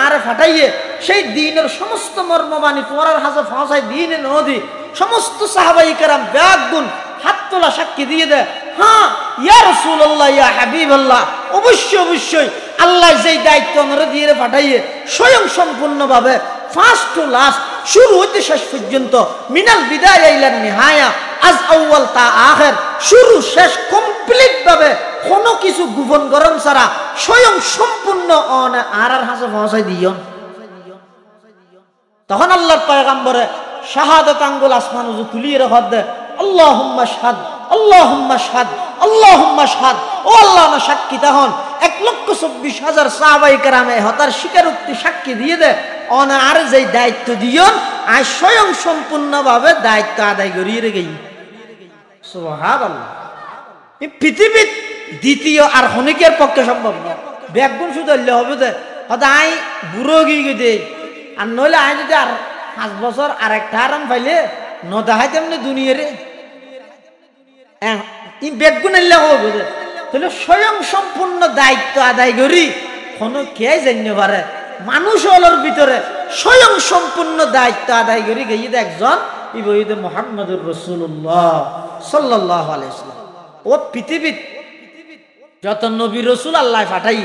আর ফাটাইয়ে সেই দিনের সমস্ত মর্মবাণী তোমার হাতে পৌঁছায় দিনে নদী সমস্ত সাহাবায়ে কেরাম ব্যাগুন হাত তোলা সাক্ষী দিয়ে দেয় হ্যাঁ ইয়া রাসূলুল্লাহ ইয়া হাবিবাল্লাহ অবশ্যই অবশ্যই আল্লাহ যেই দায়িত্ব আমরা দিয়ে পাঠাইয়ে স্বয়ং সম্পূর্ণভাবে ফার্স্ট টু লাস্ট, শুরু হইতে শেষ পর্যন্ত, মিনাল বিদায়া ইলান নিহায়া, আজ আউয়াল তা আখির, শুরু শেষ কমপ্লিট ভাবে কোনো কিছু গোপন গরম ছাড়া স্বয়ং সম্পূর্ণ আর হাসে পৌঁছাই দিয়ন। তখন আল্লাহর পয়গম্বরে শাহাদাত আঙ্গুল আসমান উজু তুলিয়ে রাখত দে, আল্লাহুম্মা শাহাদ, আল্লাহুম্মা শাহাদ, আল্লাহুম্মা শাহাদ। ও আল্লাহ না সাক্ষী। তখন 1,24,000 সাহাবায়ে কেরামে হতার স্বীকারোক্তি সাক্ষী দিয়ে দে আর যেই দায়িত্ব দিয়ন আজ স্বয়ং সম্পূর্ণভাবে দায়িত্ব আদায় করিয়ে রেখেই। সুবহানাল্লাহ। এই পৃথিবীর দ্বিতীয় আর ক্ষণিকের পক্ষে সম্ভব না। ব্যাগুন শুধু হবে যে হয়তো আই বুড়ো গিয়ে দে, আর নইলে আই যদি আর 5 বছর আর একটা আরাম পাইলে নদাহাই তেমনি দুনিয়ারে বেগুন এলে হবে যে তাহলে স্বয়ং সম্পূর্ণ দায়িত্ব আদায় করি কোনো কে জানতে পারে। মানুষ হলোর ভিতরে স্বয়ং সম্পূর্ণ দায়িত্ব আদায় করি গিয়ে একজন ইবইদে মুহাম্মদুর রাসূলুল্লাহ সাল্লাল্লাহু আলাইহি ওয়াসাল্লাম। ও পৃথিবীর যত নবী রসুল আল্লাহ পাঠাই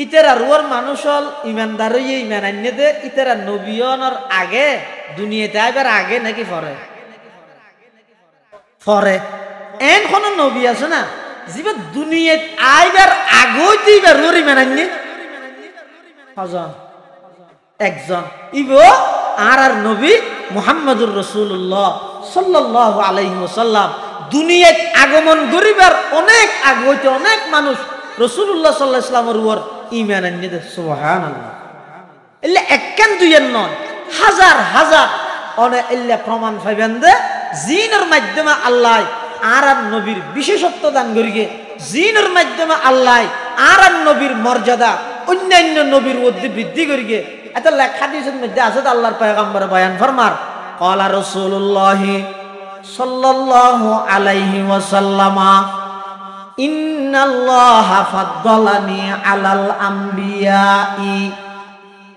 ইতেরা রুয়ার মানুষ হল ইমানদার ইমান আনিয়ে দে, ইতেরা নবীনের আগে দুনিয়াতে আইবার আগে নাকি পরে পরে এন কোন নবী আছে না যিবা দুনিয়াত আইবার আগেই দিবার রুয়ার ইমান আনিয়ে একজন ইবো আর নবী মুহাম্মদুর রাসূলুল্লাহ সাল্লাল্লাহু আলাইহি ওয়াসাল্লাম। দুনিয়াত আগমন করিবার অনেক আগে হইতে অনেক মানুষ রাসূলুল্লাহ সাল্লাল্লাহু আলাইহি ওয়াসাল্লামের উপর ঈমান আনতে। সুবহানাল্লাহ। এলে একখান দুইয়ের নয়, হাজার হাজার অনেক এলে প্রমাণ পাইবেন যে জিনের মাধ্যমে আল্লাহ আর নবীর বিশেষত্ব দান করিয়ে, জিনের মাধ্যমে আল্লাহ আর নবীর মর্যাদা অন্যান্য নবীর মধ্যে বৃদ্ধি করিয়ে। এত লেখা দিয়েছেন মধ্যে আছে আল্লাহর পয়গম্বর বয়ান ফরমার, ক্বালা রাসূলুল্লাহ সাল্লাল্লাহু আলাইহি ওয়াসাল্লাম, ইন্নাল্লাহা ফাদ্দালানি আলাল আমবিয়াই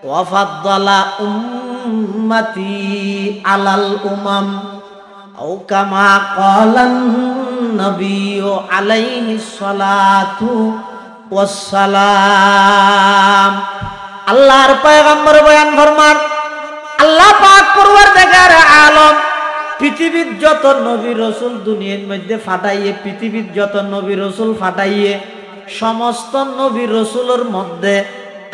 ওয়া ফাদ্দালা উম্মতি আলাল উমাম আও কামা ক্বালান নবিয়্যু আলাইহিস সালাতু ওয়াস সালাম। আল্লাহর পয়গম্বর বয়ান ফরমান, আল্লাহ পাক পরওয়ারদিগার আলম পৃথিবীর যত নবী রসুল দুনিয়ার মধ্যে ফাটাইয়ে, পৃথিবীর যত নবী রসুল ফাটাইয়ে সমস্ত নবী রসুলের মধ্যে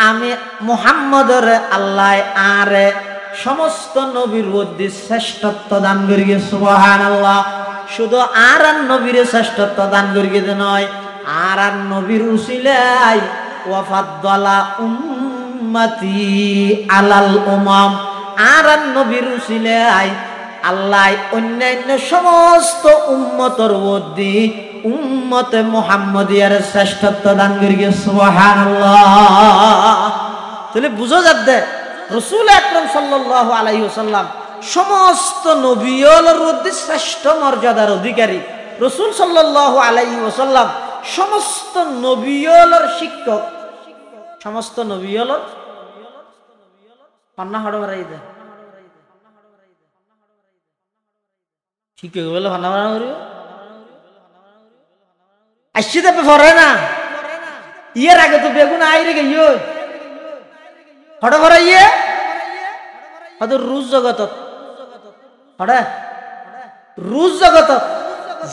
আমি মুহাম্মদের আল্লাহ আরে সমস্ত নবীর মধ্যে শ্রেষ্ঠত্ব দান করিয়ে। সুবহানাল্লাহ। শুধু আর নবীর শ্রেষ্ঠত্ব দান করিয়ে নয়, আর নবীর উসিলাই ওয়া ফাদ্দালা উম্মতি আলাল উমাম, আর নবীর উসিলাই আল্লাহ অন্যান্য সমস্ত উম্মতের মধ্যে উম্মতে মুহাম্মদিয়ার শ্রেষ্ঠত্ব দান করিয়ে। সুবহানাল্লাহ। তাহলে বুঝা যাচ্ছে রাসূল আকরাম সাল্লাল্লাহু আলাইহি ওয়াসাল্লাম সমস্ত নবীদের মধ্যে শ্রেষ্ঠ মর্যাদার অধিকারী। রাসূল সাল্লাল্লাহু আলাইহি ওয়াসাল্লাম সমস্ত নবীদের শিক্ষক, সমস্ত নবীদের পান্না হাড় বাড়াই দেয় ঠিক বলে ভান্না বাড়া করি আসছি দেবে ভরে না। ইয়ের আগে তো বেগুন আই রে গিয়ে হঠাৎ ভরা ইয়ে হয়তো রুজ জগত হঠাৎ রুজ জগত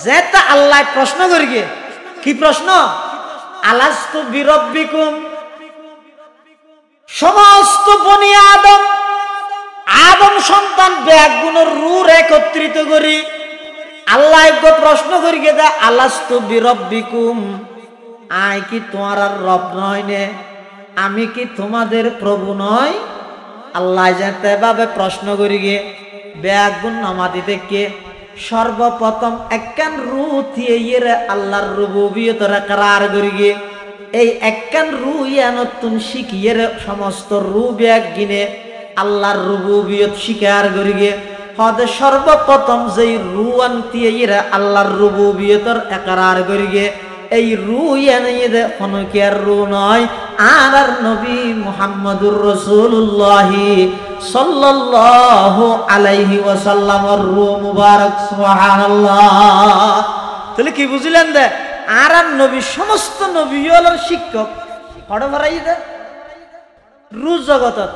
যেটা আল্লাহ প্রশ্ন করি গে, কি প্রশ্ন? আলাস্তু বিরব্বিকুম, সমস্ত বনি আদম আদম সন্তান বেগুনের রূর একত্রিত করি আল্লাহ প্রশ্ন করি গে, আলাস্তু বিরব্বিকুম, আয় কি তোমার আর রব নয় নে, আমি কি তোমাদের প্রভু নয়? আল্লাহ যেতে ভাবে প্রশ্ন করি গে বেগুন নামাতি থেকে সর্বপ্রথম একখান রু থিয়ে আল্লাহর রুবুবিয়তের ইকরার করি গে। এই একখান রু ইয়া নতুন শিখিয়ে সমস্ত রু ব্যাগ গিনে আল্লাহর রুবুবিয়ত স্বীকার করি গে। হদে সর্বপ্রথম যেই রু আনতিয়ে আল্লাহর রুবুবিয়তের ইকরার করি গে, এই রু ইয়ানে কোনকের রু নয়, আর নবী মুহাম্মদুর রাসূলুল্লাহ সাল্লাল্লাহু আলাইহি ওয়াসাল্লামের রু মুবারক। সুবহানাল্লাহ। তাহলে কি বুঝলেন দে আর নবী সমস্ত নবীর শিক্ষক, হড় ভরাই দে রুজ জগতত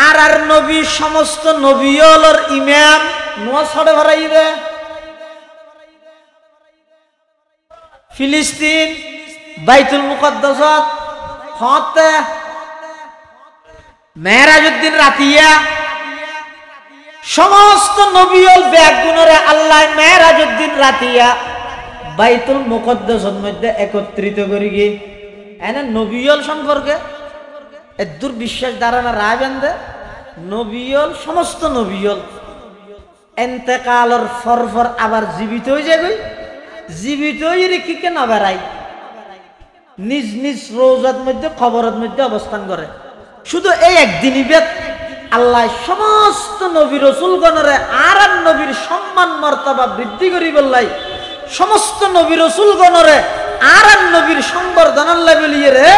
আর নবী সমস্ত নবীয়লর ইমাম নোয়া ছড়ে ভরাই দে ফিলিস্তিন বাইতুল মুকদ্দাসত হতে মেরাজউদ্দিন রাতিয়া সমস্ত নবীয়ল ব্যাগুণরে আল্লাহ মেরাজউদ্দিন রাতিয়া বাইতুল মুকদ্দাসের মধ্যে একত্রিত করি গিয়ে এনে নবীয়ল সম্পর্কে এদুর বিশ্বাস ধারণা রাখবেন দে নবীয়ল সমস্ত নবীয়ল এন্তেকালর ফরফর আবার জীবিত হয়ে যাবে জীবিত হয়ে কি কেন বেড়াই নিজ নিজ রোজার মধ্যে খবরের মধ্যে অবস্থান করে শুধু এই একদিনই বেদ আল্লাহ সমস্ত নবী রসুলগণরে আর নবীর সম্মান মর্যাদা বৃদ্ধি করি বললাই সমস্ত নবী রসুলগণরে আর নবীর সংবর্ধনার লেভেলিয়ে রে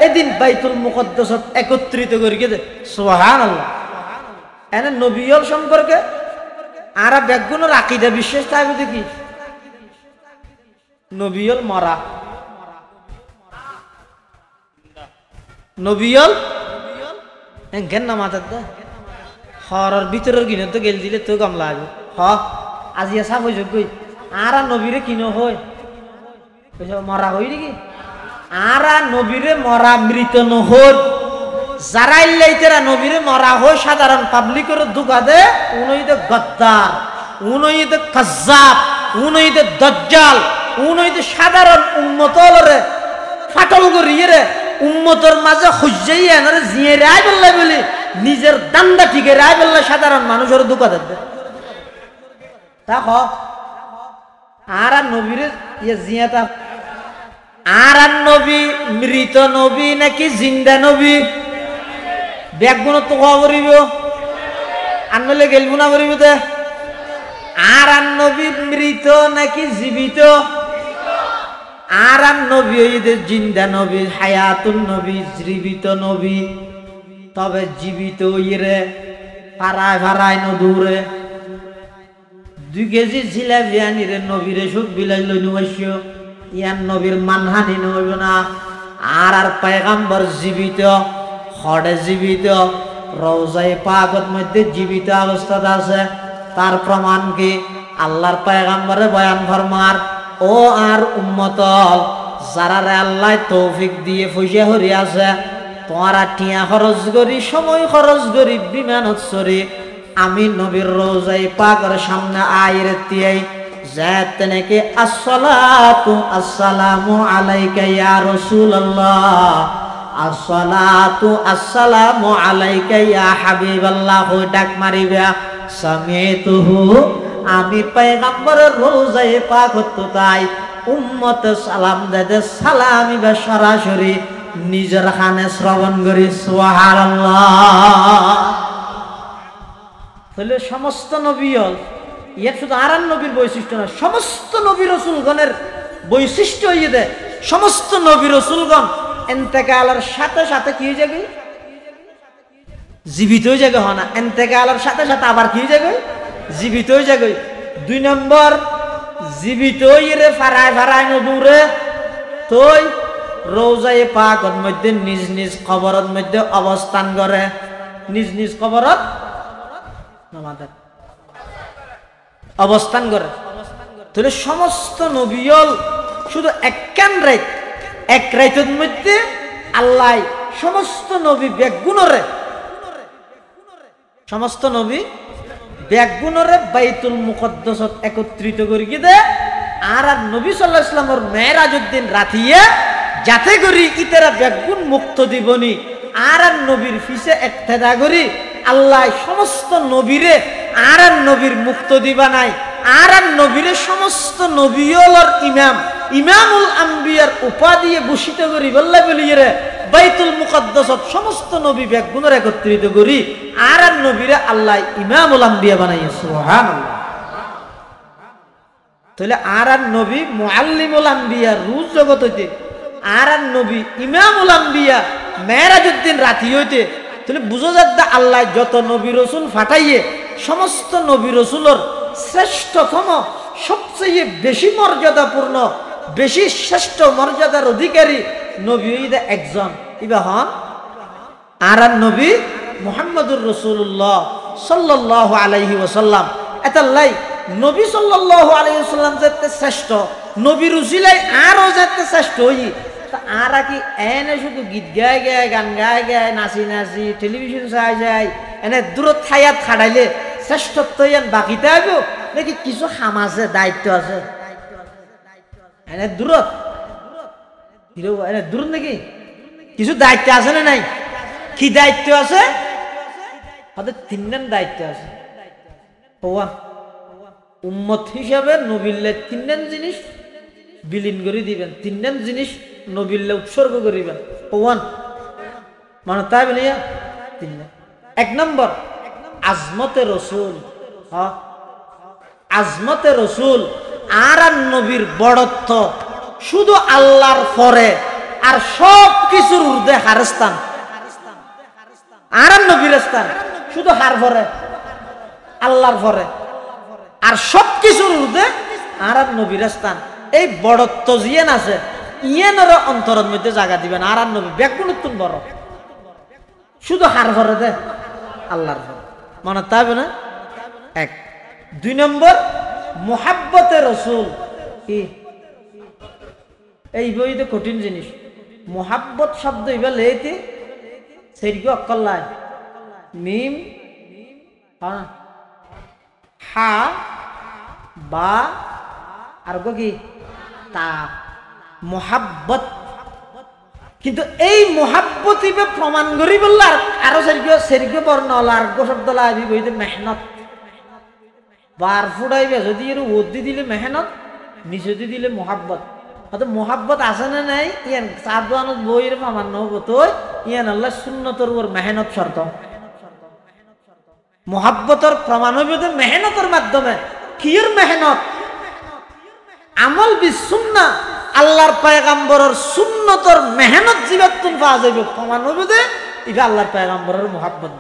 এদিন বাইতুল মুকদ্দাসত একত্রিত করি দে সুবহানাল্লাহ এনে নবীয়ল সম্পর্কে আর ব্যাগুণের আকীদা বিশ্বাস থাকবে দেখি নবীয়ল মরা নবীয়ল এঙ্কেন না মাথার দা হরর ভিতরের কিনে তো গেল দিলে তো কম লাগবে হ আজিয়া সাপ হয়ে যোগ আর নবীরে কিনো হয় মরা হই নাকি আর নবীরে মরা মৃত নহর যারা ইল্লাইতেরা নবীরে মরা হয় সাধারণ পাবলিকের দুকা দে উনইতে গদ্দার উনইতে কাজ্জাব উনইতে দজ্জাল উনইতে সাধারণ উম্মতলরে ফাটল করিয়ে রে উম্মতর মাঝে খুঁজাই এনারে জিয়ে রায় বললে বলি নিজের দান্দা ঠিকে রায় বললে সাধারণ মানুষের দুকা দেবে তা হ আর নবীরে ইয়ে জিয়াতা আর নবী মৃত নবী নাকি জিন্দা নবী ব্যাগুণ তো করিব আনলে গেলবো না করিব দে আর নবী মৃত নাকি জীবিত আর নবী ওইদের জিন্দা নবী হায়াতুন নবী জীবিত নবী তবে জীবিত ইরে পাড়ায় ভাড়ায় নদূরে 2 কেজি জিলাপি আনিরে নবীরে সুখ বিলাই লই নবশ্য ইয়ান নবীর মানহানি নইব না আর পয়গম্বর জীবিত হড়ে জীবিত রওজায়ে পাকের মধ্যে জীবিত অবস্থায় আছে তার প্রমাণ কি আল্লাহর পয়গম্বরে বয়ান ফরমার ও আর উম্মতল যারা আল্লাহ তৌফিক দিয়ে পয়সা হরি আছে তোমরা টিয়া খরচ করি সময় খরচ করি বিমানত চড়ি আমি নবীর রওজায়ে পাকের সামনে আইরে তিয়াই যাতে নাকি আসসালাতু আসসালামু আলাইকা ইয়া রাসূলুল্লাহ আসসালাতু আসসালামু আলাইকা ইয়া হাবিবাল্লাহ হই ডাক মারিবা সামিতুহু আমি পয়গম্বরের রওজায়ে পাক হতো তাই উম্মত সালাম দেদে সালামি বা সরাসরি নিজের কানে শ্রবণ করি সুবহানাল্লাহ তাহলে সমস্ত নবীয়ল ইয়ে শুধু আর নবীর বৈশিষ্ট্য না সমস্ত নবী রসুলগণের বৈশিষ্ট্য ইয়ে দেয় সমস্ত নবী রসুলগণ এন্তেকালের সাথে সাথে কি হয়ে যাবে জীবিত হয়ে যাবে না এন্তেকালের সাথে সাথে আবার কি হয়ে যাবে জীবিত হয়ে যাবে 2 নম্বর জীবিত ইরে ফারায় ফারায় নদূরে তোই রওজায়ে পাকের মধ্যে নিজ নিজ কবরের মধ্যে অবস্থান করে নিজ নিজ কবরত নামাজ অবস্থান করে তাহলে সমস্ত নবীয়ল শুধু এক রাইতের মধ্যে আল্লাহ সমস্ত নবী ব্যাগুণরে সমস্ত নবী ব্যাগুণরে বাইতুল মুকদ্দাসত একত্রিত করি দে আর নবী সাল্লাল্লাহু আলাইহি ওয়াসাল্লামের মেরাজউদ্দিন রাতিয়া যাতে করি ইতারা ব্যাগুণ মুক্ত দিবনি আর নবীর ফিসে ইক্তেদা করি আল্লাহ সমস্ত নবীরে আর নবীর মুক্ত দিবা নাই আর নবীরে সমস্ত নবীয়লর ইমামুল আম্বিয়ার উপাধি ভূষিত করি বললে বলিয়ে রে বাইতুল মুকদ্দাসত সমস্ত নবী ব্যাগুণের একত্রিত করি আর নবীরে আল্লাহ ইমামুল আম্বিয়া বানাইয়া সুবহানাল্লাহ তাহলে আর নবী মুআল্লিমুল আম্বিয়া রুজ জগৎ হইতে আর নবী ইমামুল আম্বিয়া মেরাজউদ্দিন রাতি হইতে তাহলে বুঝা যাচ্ছে আল্লাহ যত নবী রসুল ফাটাইয়ে সমস্ত নবী রসুলের শ্রেষ্ঠতম সবচেয়ে বেশি মর্যাদাপূর্ণ বেশি শ্রেষ্ঠ মর্যাদার অধিকারী নবী একজন ইবা হন আর নবী মুহাম্মদুর রাসূলুল্লাহ সাল্লাল্লাহু আলাইহি ওয়াসাল্লাম। এতাল্লাই নবী সাল্লাল্লাহু আলাইহি ওয়াসাল্লাম যাতে শ্রেষ্ঠ, নবীর উসিলায় আরো যাতে শ্রেষ্ঠ হই। তা আরা কি এনে শুধু গীত গায় গায়, গান গায় গায়, নাচি নাচি, টেলিভিশন চাই যায়, এনে দূরত ঠাইয়াত খাড়াইলে শ্রেষ্ঠত্ব ইয়ান বাকিতে আইব নাকি কিছু খাম আছে, দায়িত্ব আছে? এনে দূরত এনে দূর নাকি কিছু দায়িত্ব আছে না নাই? কি দায়িত্ব আছে? তাদের তিনজন দায়িত্ব আছে। উম্মত হিসাবে নবীল্লে তিনজন জিনিস বিলীন করে দিবেন, তিনজন জিনিস নবীল্লে উৎসর্গ করিবেন। ওয়ান মানে তাই বলিয়া তিনজন। এক নম্বর আজমতে রসুল। আজমতে রসুল আর নবীর বড়ত্ব শুধু আল্লাহর পরে আর সব কিছুর ঊর্ধ্বে হার স্থান। আর নবীর স্থান শুধু হার পরে, আল্লাহর পরে আর সব কিছুর ঊর্ধ্বে আর নবীর স্থান। এই বড়ত্ব জিয়েন আছে ইয়েনর অন্তরের মধ্যে জায়গা দিবেন। আর নবী ব্যাগুণোত্তম বড়, শুধু হার পরে দে আল্লাহর পরে, মনে তাইবে না? এক। দুই নম্বর মুহাব্বতে রসুল। কি এই বইতে কঠিন জিনিস। মুহাব্বত শব্দ এবার লেতে সেদিকে অক্কল্লায় মিম হা বা আর কি তা মুহাব্বত। কিন্তু এই মুহাব্বত ইবে প্রমাণ করি বললে আরো সেদিকে বর্ণ হল আর শব্দ লাগি বইতে মেহনত। বার ফুটাইবে যদি এর ওদি দিলে মেহনত, নিচে দিলে মুহাব্বত। হয়তো মুহাব্বত আছে না নাই ইয়ান চার দোয়ানত বইয়ের প্রমাণ নহব তো ইয়ান আল্লাহ সুন্নতর ওর মেহনত শর্ত। মুহাব্বতর প্রমাণ হইবে তো মেহনতের মাধ্যমে। কির মেহনত? আমল বি সুন্নাহ, আল্লাহর পয়গাম্বরের সুন্নতর মেহনত জীবাত্তুন পাওয়া যাবে। প্রমাণ হইবে যে এটা আল্লাহর পয়গাম্বরের মুহাব্বত।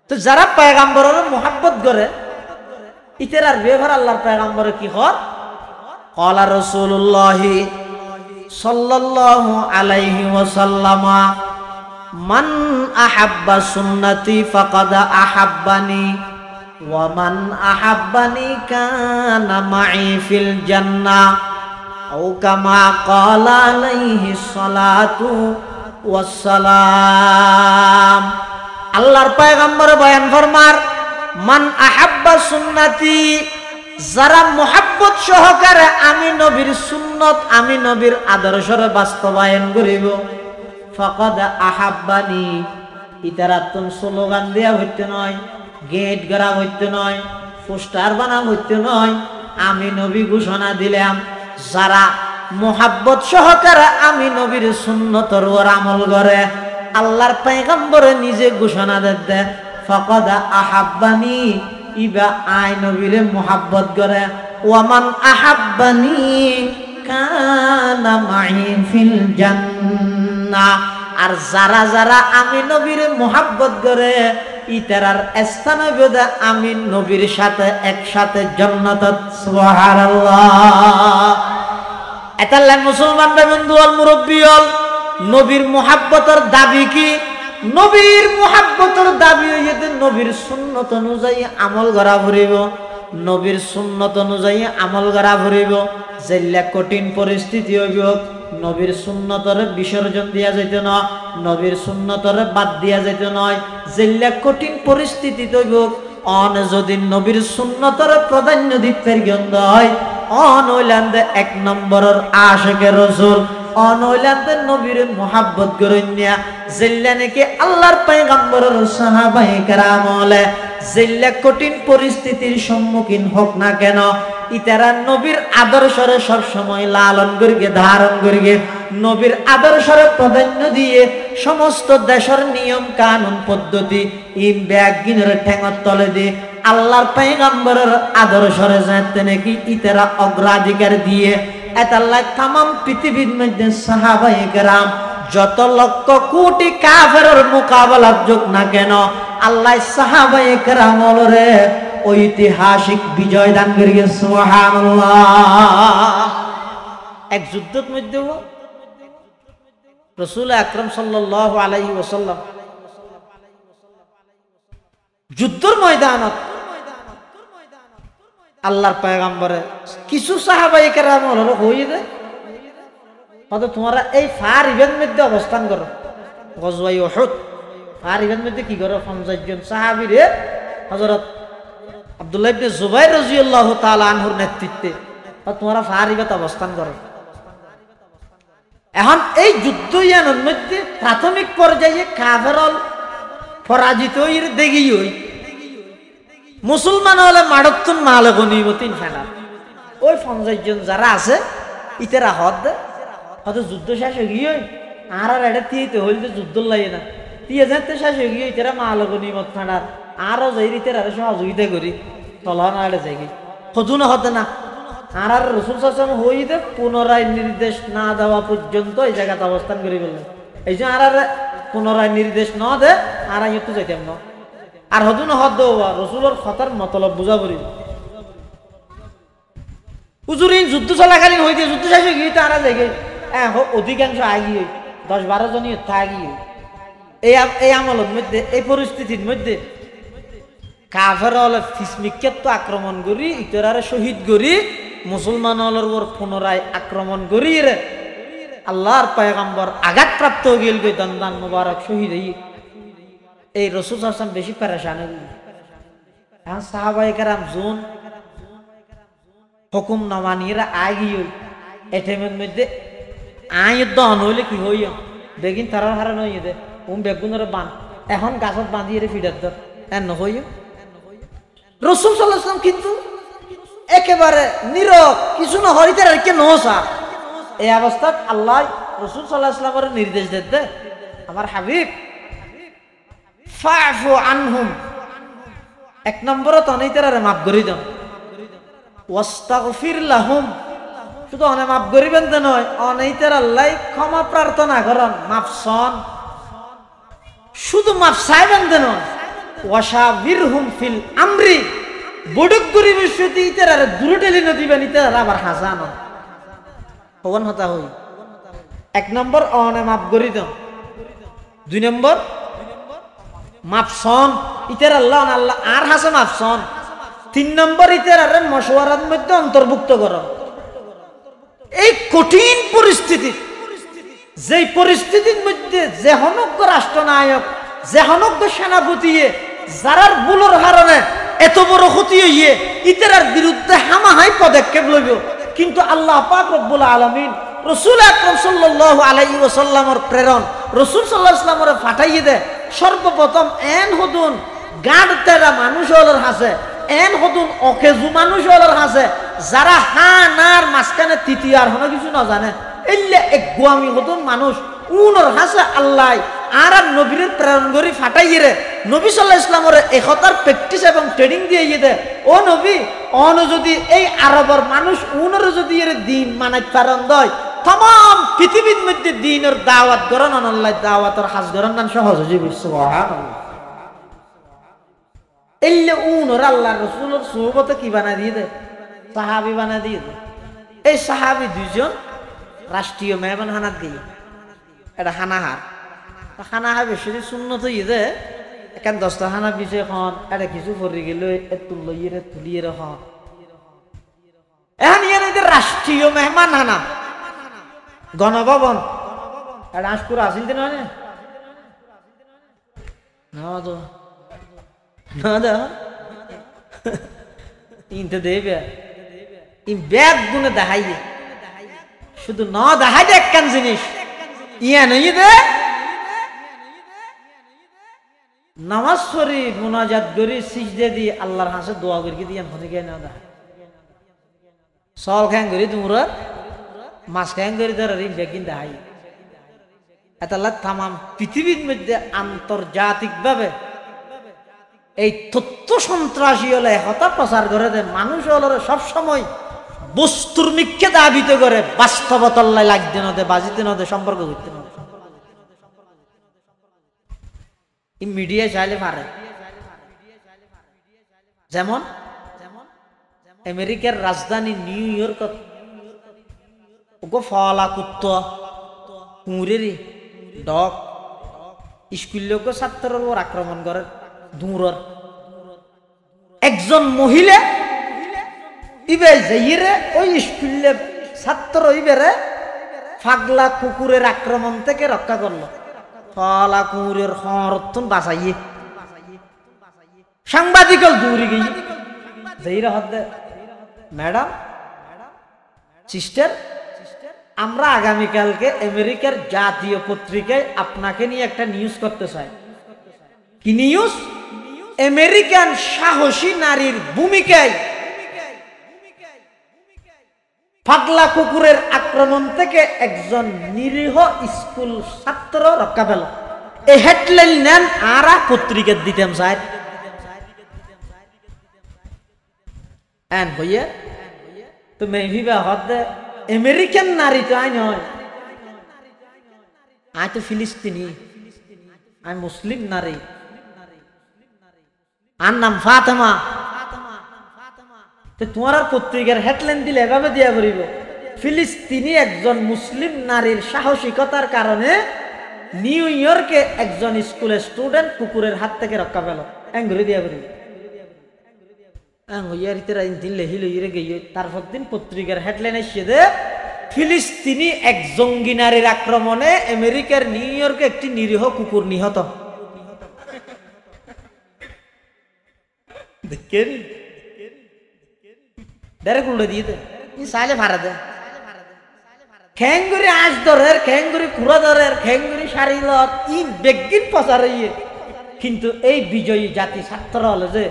তো যারা পয়গাম্বরের মুহাব্বত করে ইতের আর ব্যবহার আল্লাহর পয়গাম্বরে কি হর? ক্বালা রাসূলুল্লাহ সাল্লাল্লাহু আলাইহি ওয়াসাল্লাম মান আহাব্বা সুন্নতি ফাকাদ আহাব্বানি ওয়া মান আহাব্বানি কানা মাই ফিল জান্নাহ আও কামা ক্বালা আলাইহিস সালাতু ওয়াস সালাম। আল্লাহর পয়গম্বর বয়ান ফরমার মান আহাব্বা সুন্নতি, যারা মুহাব্বত সহকারে আমি নবীর সুন্নত, আমি নবীর আদর্শরে বাস্তবায়ন করিব, ফাকাদ আহাব্বানি। ইতারাতুন স্লোগান দেয়া হইতে নয়, গেট গড়া হইতে নয়, পোস্টার বানা হইতে নয়। আমি নবী ঘোষণা দিলাম যারা মুহাব্বত সহকারে আমি নবীর সুন্নতর ওর আমল করে, আল্লাহর পয়গম্বরে নিজে ঘোষণা দেতে ফাকাদ আহাব্বানি, ইবা আই নবীরে মুহাব্বত করে। ওয়ামান আহাব্বানি কানা মাই ফিল জান্নাহ। আর যারা যারা আমি নবীরে মুহাব্বত করে ইতারার স্থান হইবে আমি নবীর সাথে একসাথে জান্নাত। সুবহানাল্লাহ। এতাল্লাহ মুসলমান বন্ধু অল মুরব্বী অল, নবীর মুহাব্বতের দাবি কি? নবীর মুহাব্বতের দাবি হইতে নবীর সুন্নত অনুযায়ী আমল করা ভরিব, নবীর সুন্নত অনুযায়ী আমল করা ভরিব। যেল্লা কঠিন পরিস্থিতি হইব নবীর সুন্নতরে বিসর্জন দিয়া যাইতে নয়, নবীর সুন্নতরে বাদ দিয়া যাইতে নয়। যেল্লা কঠিন পরিস্থিতি হইব অন যদি নবীর সুন্নতরে প্রাধান্য দিতে গন্ধ হয়, অন হইলান্দে এক নম্বরের আশিকে রসুল, অনৈলাতে নবীর মুহাব্বত করিয়া যেল্লা নাকি আল্লাহর পয়গম্বরের সাহাবায়ে কেরাম হলে যেল্লা কঠিন পরিস্থিতির সম্মুখীন হোক না কেন ইতারা নবীর আদর্শরে সব সময় লালন করিয়ে ধারণ করিয়ে নবীর আদর্শরে প্রাধান্য দিয়ে সমস্ত দেশের নিয়ম কানুন পদ্ধতি ইম ব্যাগিনের ঠেঙর তলে দিয়ে আল্লাহর পয়গম্বরের আদর্শরে যাতে নাকি ইতারা অগ্রাধিকার দিয়ে এতাল্লাহ তামাম পৃথিবীর মধ্যে সাহাবায়ে কেরাম যত লক্ষ কোটি কাফেরের মোকাবেলা যোগ না কেন আল্লাহ সাহাবায়ে কেরামরে ঐতিহাসিক বিজয় দান করিয়ে। সুবহানাল্লাহ। এক যুদ্ধের মধ্যে রাসূল আকরাম সাল্লাল্লাহু আলাইহি ওয়াসাল্লাম যুদ্ধের ময়দানত আল্লাহর পয়গম্বরে কিছু সাহাবায়ে কেরাম হলো হইয়ে দে কত তোমরা এই ফার ইভেন্ট মধ্যে অবস্থান করো গজওয়ায়ে উহুদ ফার ইভেন্ট মধ্যে কি করো 50 জন সাহাবীরে হযরত আব্দুল্লাহ ইবনে জুবাইর রাদিয়াল্লাহু তাআলা আনহুর নেতৃত্বে তোমরা ফার ইভেন্ট অবস্থান করো। এখন এই যুদ্ধয়ানের মধ্যে প্রাথমিক পর্যায়ে কাফেরল পরাজিত হইর দেগি হই মুসলমান হলে মাড়তুন মালে গনিমত ইনশাআল্লাহ ওই 50 জন যারা আছে ইতেরা হয়তো যুদ্ধ শেষ হয়ে গিয়ে আর এটা তিয়েতে হইলে যুদ্ধ লাগে না তিয়ে যেতে শেষ হয়ে গিয়ে ইতেরা মালে গনিমত ফাঁড়ার আরো যাই ইতেরা সহযোগিতা করি তলহন আড়ে যাই হজু না হতে না আর রাসূল সাল্লাল্লাহু আলাইহি ওয়াসাল্লাম হইতে পুনরায় নির্দেশ না দেওয়া পর্যন্ত এই জায়গাতে অবস্থান করে বললেন এই যে আর পুনরায় নির্দেশ না দে আর একটু যাইতাম না আর হদু না হদ দেওয়া রসুলের খতার মতলব বুঝা পড়ি হুজুরিন যুদ্ধ চলাকালীন হইতে যুদ্ধ শেষ হয়ে গিয়ে তারা যাই অধিকাংশ আগিয়ে 10-12 জনই আগিয়ে এই আমলের মধ্যে এই পরিস্থিতির মধ্যে কাফের হলে ফিসমিক্ষেত্ব আক্রমণ করি ইতরারে শহীদ করি মুসলমান হলের ওর পুনরায় আক্রমণ করি রে আল্লাহর পয়গম্বর আঘাতপ্রাপ্ত গেল গে দন্দান মুবারক শহীদ হই এই রাসূল সাল্লাল্লাহু আলাইহি ওয়াসাল্লাম বেশি পেরেশান হই এখন সাহাবায়ে কেরাম জোন হুকুম না মানিরা আগিয়ে এটেমের মধ্যে আয়ুদ্ধ হইলে কি হইয়া বেগিন তারার হারান হইয়ে দে বেগুনের বান এখন গাছত বাঁধিয়ে ফিডার দর এন হইয়া রাসূল সাল্লাল্লাহু আলাইহি ওয়াসাল্লাম কিন্তু একেবারে নীরব কিছু না হরিতে আর কে নসা এই অবস্থাত আল্লাহ রাসূল সাল্লাল্লাহু আলাইহি ওয়াসাল্লামের নির্দেশ দেতে আমার হাবিব ফাফু আনহুম এক নম্বর তনাইতারে মাফ করি দেন ওয়াস্তাগফির লাহুম শুধু অনে মাফ করিবেন তে নয় অনাইতার আল্লাহ ক্ষমা প্রার্থনা করেন মাফসন শুধু মাফ চাইবেন তে নয় ওয়াশাবিরহুম ফিল আমরি বড়ক গরিবের সাথে ইতারা দূরে ঠেলে না দিবেন ইতারা আবার হাসানো হওয়ান হতা হই এক নম্বর অনে মাফ করি দেন দুই নম্বর মাফসন ইতারা আল্লাহ আল্লাহ আর হাসে মাফসন তিন নম্বর ইতারা মশওয়ারার মধ্যে অন্তর্ভুক্ত করো এই কঠিন পরিস্থিতি যেই পরিস্থিতির মধ্যে যে হনজ্ঞ রাষ্ট্রনায়ক যে হনজ্ঞ সেনাপতি যারার ভুলের কারণে এত বড় ক্ষতি হইয়ে ইতারার বিরুদ্ধে হামাহাই পদক্ষেপ লইব কিন্তু আল্লাহ পাক রব্বুল আলামিন রাসূল আকরাম সাল্লাল্লাহু আলাইহি ওয়াসাল্লামের প্রেরণ রাসূল সাল্লাল্লাহু আলাইহি ওয়াসাল্লামের ফাটাইয়ে দে সর্বপ্রথম এন হদুন গাড় তেরা মানুষ হলর হাসে এন হদুন অকেজু মানুষ হলর হাসে যারা হানার মাঝখানে তৃতীয়ার হনো কিছু না জানে এলে এক গোয়ামি হদুন মানুষ উনর হাসে আল্লাহ আর নবীর প্রেরণ করি ফাটাইয়ে রে নবী সাল্লাল্লাহু আলাইহি ওয়াসাল্লামের একতার প্র্যাকটিস এবং ট্রেনিং দিয়ে দে ও নবী অন যদি এই আরবের মানুষ উনর যদি এর দিন মানাই পারন দয় तमाम পৃথিবীর মধ্যে দ্বীনের দাওয়াত করেন আল্লাহ দাওয়াতের হাজ করেন না সহজ হয়ে সুবহানাল্লাহ এলে উনর আল্লাহ রাসূলের সুহবতে কি বানাই দিয়ে দে সাহাবী বানাই দিয়ে দে এই সাহাবী দুইজন রাষ্ট্রীয় মেহমান হানাত দিয়ে এটা হানাহার হানাহার বেশি সুন্নত হয়ে দে এখান 10টা হানা বিছে খন এটা কিছু পড়ে গেল এত লইয়ে তুলিয়ে খন এখন ইয়ানে রাষ্ট্রীয় মেহমান হানা গণভবন রাজপুর আসিল দিন ইনতে দেবে ইন ব্যাগ গুনে দেখাইয়ে শুধু ন দেখাই দে একখান জিনিস ইয়া নই দে নামাজ পড়ি মুনাজাত করি সিজদে দি আল্লাহর হাসে দোয়া করি দিয়ে মনে গে না দেখাই সল খান করি তোমরা মাছ খান করে ধর বেগিন দেখাই এতাল্লাহ তামাম পৃথিবীর মধ্যে আন্তর্জাতিক ভাবে এই তথ্য সন্ত্রাসী হলে হতা প্রচার করে দেয় মানুষ হল সবসময় বস্তুর মিথ্যে দাবিত করে বাস্তবতাল্লায় লাগতে না দে বাজিতে না দে সম্পর্ক করতে না মিডিয়া চাইলে পারে যেমন আমেরিকার রাজধানী নিউ ইয়র্ক ওগো ফলা কুত্ত কুঁড়েরি ডক স্কুলেও ছাত্রের উপর আক্রমণ করে দূরর একজন মহিলা ইবে যাইরে ওই স্কুলে ছাত্র ইবেরে পাগলা কুকুরের আক্রমণ থেকে রক্ষা করলো পাগলা কুকুরের হরতন বাঁচাইয়ে সাংবাদিক দূরে গিয়ে যাইরে হদ্দে ম্যাডাম সিস্টার আমরা আগামীকালকে আমেরিকার জাতীয় পত্রিকায় আপনাকে নিয়ে একটা নিউজ করতে চাই কি নিউজ আমেরিকান সাহসী নারীর ভূমিকায় পাগলা কুকুরের আক্রমণ থেকে একজন নিরীহ স্কুল ছাত্র রক্ষা পেল এই হেডলাইন নেন আরা পত্রিকা দিতাম স্যার এন হইয়া তো মেভিবা হদে আমেরিকান নারী তো আই নয় আই তো ফিলিস্তিনি আই মুসলিম নারী আর নাম ফাতেমা তো তোমার পত্রিকার হেডলাইন দিলে এভাবে দিয়া করিব ফিলিস্তিনি একজন মুসলিম নারীর সাহসিকতার কারণে নিউ ইয়র্কে একজন স্কুলের স্টুডেন্ট কুকুরের হাত থেকে রক্ষা পেল এঙ্গুরি দিয়া করিব তারপর দিন পত্রিকার হেডলাইন এসে দে ফিলিস্তিনি এক জঙ্গি নারীর আক্রমণে আমেরিকার নিউ ইয়র্কে একটি নিরীহ কুকুর নিহত দেখেন ডাইরেক্ট উল্টে দিয়ে দে সালে ভাড়া দে খেঙ্গুরি আঁশ ধরের খেঙ্গুরি কুড়া ধরের খেঙ্গুরি শাড়ি লত ইন বেগিন প্রচার কিন্তু এই বিজয়ী জাতি ছাত্র হলো যে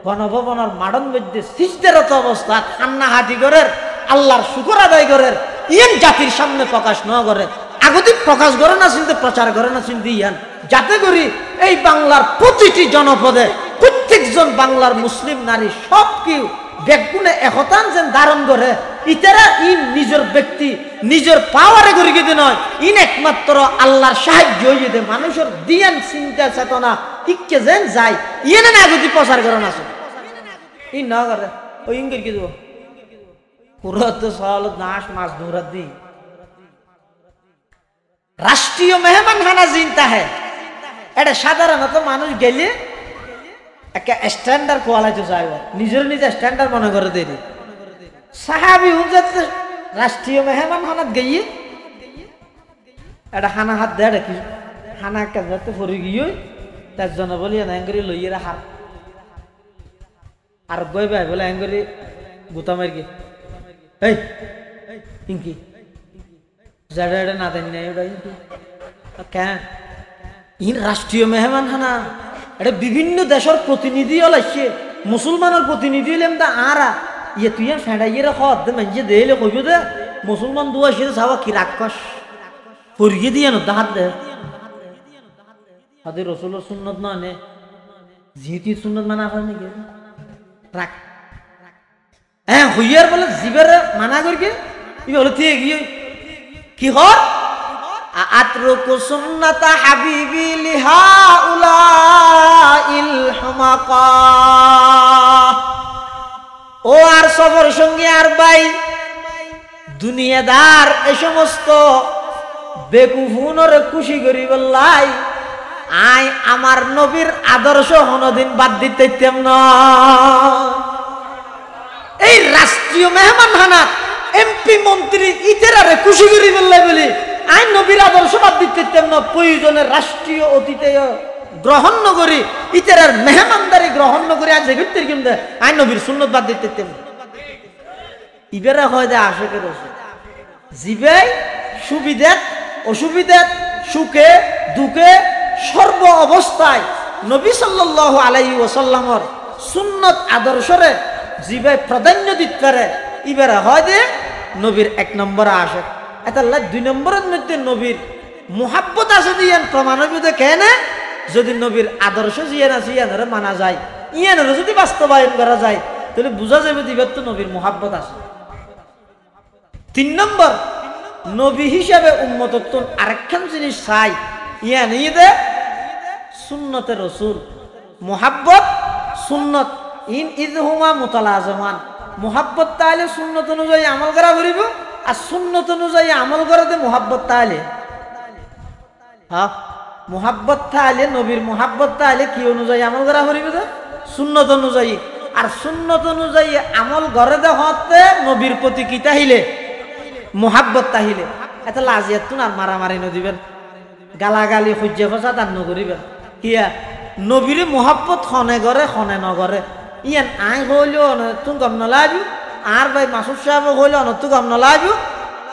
গণভবনের মাডন মধ্যে সিজদারত অবস্থা কান্না হাতি করের আল্লাহর শুকর আদায় করের ইয়েন জাতির সামনে প্রকাশ ন করে আগতিক প্রকাশ করে না চিনতে প্রচার করে না চিনতে ইয়ান যাতে করি এই বাংলার প্রতিটি জনপদে প্রত্যেকজন বাংলার মুসলিম নারী সব কেউ বেগুনে একতান যেন ধারণ করে ইতারা ইন নিজের ব্যক্তি নিজের পাওয়ারে করি কিন্তু নয় ইন একমাত্র আল্লাহর সাহায্য হয়ে দে মানুষের দিয়ান চিন্তা চেতনা ইকে যেন যায় ইয়ে না আগতি প্রচার করে না ই না করে ওই ইঙ্গির কি দেবো কুরত সল নাশ মাছ ধুরাত দি রাষ্ট্রীয় মেহমান খানা চিন্তা হ্যাঁ এটা সাধারণত মানুষ গেলে একটা স্ট্যান্ডার্ড কোয়ালিটি চাইব নিজের নিজে স্ট্যান্ডার্ড মনে করে দেরি সাহাবি হুজুর রাষ্ট্রীয় মেহমান খানাত গিয়ে এটা খানা হাত দেয় কি খানা কাজতে পড়ে গিয়ে তার জন্য বলি এঙ্গরি লইয়ে হাত আর গই ভাই বলে এঙ্গরি গুতা মার গিয়ে এই ইনকি জাডা এটা না দেন নাই ওটা ইনকি কেন ইন রাষ্ট্রীয় মেহমান খানা এটা বিভিন্ন দেশের প্রতিনিধি হলাইছে মুসলমানের প্রতিনিধি হলাম তা আরা ইয়ে তুই ফেঁড়াইয়ে খদ মানছে দেলে কইব দে মুসলমান দুয়া সে যাওয়া কি রাক্ষস পরিয়ে দিয়ে ন হাত দে হাতে রসুলের সুন্নত না নে জিতি সুন্নত মানা হয় নাকি রাখ হ্যাঁ হইয়ার বলে জীবের মানা করি ই বলে তুই গিয়ে কি হর আতরুকু সুন্নাতা হাবিবি লিহাউলাইল হুমাকা ও আর সফর সঙ্গী আর ভাই দুনিয়াদার এই সমস্ত বেকুফুনরে খুশি করি বললাই আই আমার নবীর আদর্শ হনদিন বাদ দিতেম না এই রাষ্ট্রীয় মেহমান খানা এমপি মন্ত্রী ইতেরারে খুশি করি বললাই বলি আইন নবীর আদর্শ বাদ দিতেম না প্রয়োজনে রাষ্ট্রীয় অতিথেয় গ্রহণ করি ইতেরার মেহমানদারি গ্রহণ করি আজ ঘুরতে কিন্তু আইন নবীর সুন্নত বাদ দিতেম ইবেরা হয় দে আশেকের ওষুধ জিবাই সুবিধা অসুবিধা সুখে দুঃখে সর্ব অবস্থায় নবী সাল্লাল্লাহু আলাইহি ওয়াসাল্লামর সুন্নত আদর্শরে জিবাই প্রাধান্য দিতে পারে ইবেরা হয় দে নবীর এক নম্বর আশেক এটা দুই নম্বরের মধ্যে নবীর মুহাব্বত আছে দিয়ান প্রমাণবিত কেন যদি নবীর আদর্শ জিয়ান আছে ইয়ানরে মানা যায় ইয়ানরে যদি বাস্তবায়ন করা যায় তাহলে বোঝা যাবে দিবার তো নবীর মুহাব্বত আছে তিন নম্বর নবী হিসাবে উম্মতত্ব আরেকখান জিনিস চাই ইয়ান ইদে সুন্নতে রসুল মুহাব্বত সুন্নত ইন ইদহুমা মুতালাজমান মুহাব্বত তাহলে সুন্নত অনুযায়ী আমল করা করিব আর সুন্নত অনুযায়ী আমল করাতে মুহাব্বত তাহলে হ্যাঁ মোহাব্বত থাকলে নবীর মোহাব্বত থাকলে কি অনুযায়ী আমল করা করিবে তো সুন্নত অনুযায়ী আর সুন্নত অনুযায়ী আমল ঘরে হতে নবীর প্রতি কি তাহিলে মোহাব্বত তাহিলে এত লাজিয়াত তুন আর মারামারি নদিবেন গালাগালি সূর্য ফসা তার নকরিবেন কিয়া নবীর মোহাব্বত খনে ঘরে খনে নগরে ইয়ান আই হইলেও তুন গম নলাবি আর ভাই মাসুদ সাহেব হইলে অনতু গম নলাবি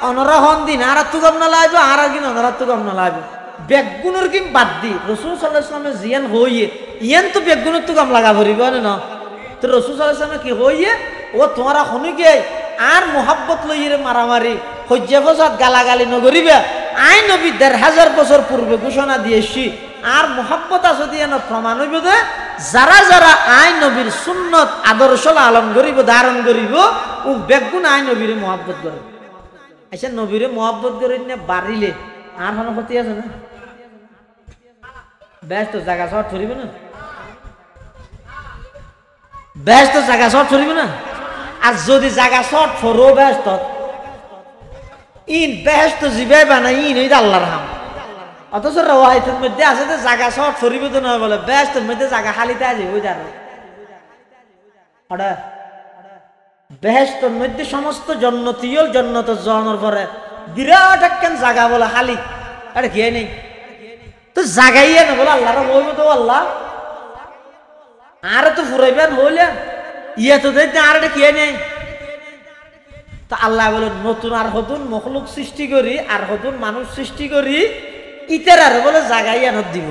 অনরা হন দিন আর তু গম নলাবি আর কি অনরা তু গম নলাবি বেগুনের কিম বাদ দি রসুল সাল্লাল্লাহু আলাইহি ওয়াসাল্লাম জিয়ান হইয়ে ইয়ান তো বেগুনের তো গম লাগা ভরিব না তো রসুল সাল্লাল্লাহু আলাইহি ওয়াসাল্লাম কি হইয়ে ও তোমারা শুনি গে আর মোহাব্বত লইয়ে মারামারি সহ্য ফসাদ গালাগালি নগরিবে আই নবী ১৫০০ বছর পূর্বে ঘোষণা দিয়েছি আর মোহাব্বত আছে দিয়ে প্রমাণ হইব যে যারা যারা আই নবীর সুন্নত আদর্শ লালন করিব ধারণ করিব ও বেগুন আই নবীরে মোহাব্বত করে আচ্ছা নবীরে মোহাব্বত করে বাড়িলে আর কোনো ক্ষতি আছে না ব্যস্ত জায়গা শর্ট ধরিবে না ব্যস্ত জায়গা শর্ট ধরিবে না আর যদি জায়গা শর্ট ফরো ব্যস্ত ইন ব্যস্ত জিবাই বানাই ইন ওই আল্লাহর হাম অথচ রওয়ায়তের মধ্যে আছে যে জায়গা শর্ট ধরিবে তো নয় বলে ব্যস্তের মধ্যে জায়গা খালিতে আছে ওই যার ওটা বেহেশতের মধ্যে সমস্ত জন্নতীয় জন্নত জনের পরে বিরাট একখান জায়গা বলে খালি আরে খেয়ে নেই তো জাগাইয়া না বলে আল্লাহর বলব তো আল্লাহ আর তো ফুরাইবেন হইলে ইয়া তো দেখতে আর এটা খেয়ে নেই তো আল্লাহ বলে নতুন আর নতুন মখলুক সৃষ্টি করি আর নতুন মানুষ সৃষ্টি করি ইতার আর বলে জাগাইয়া নত দিব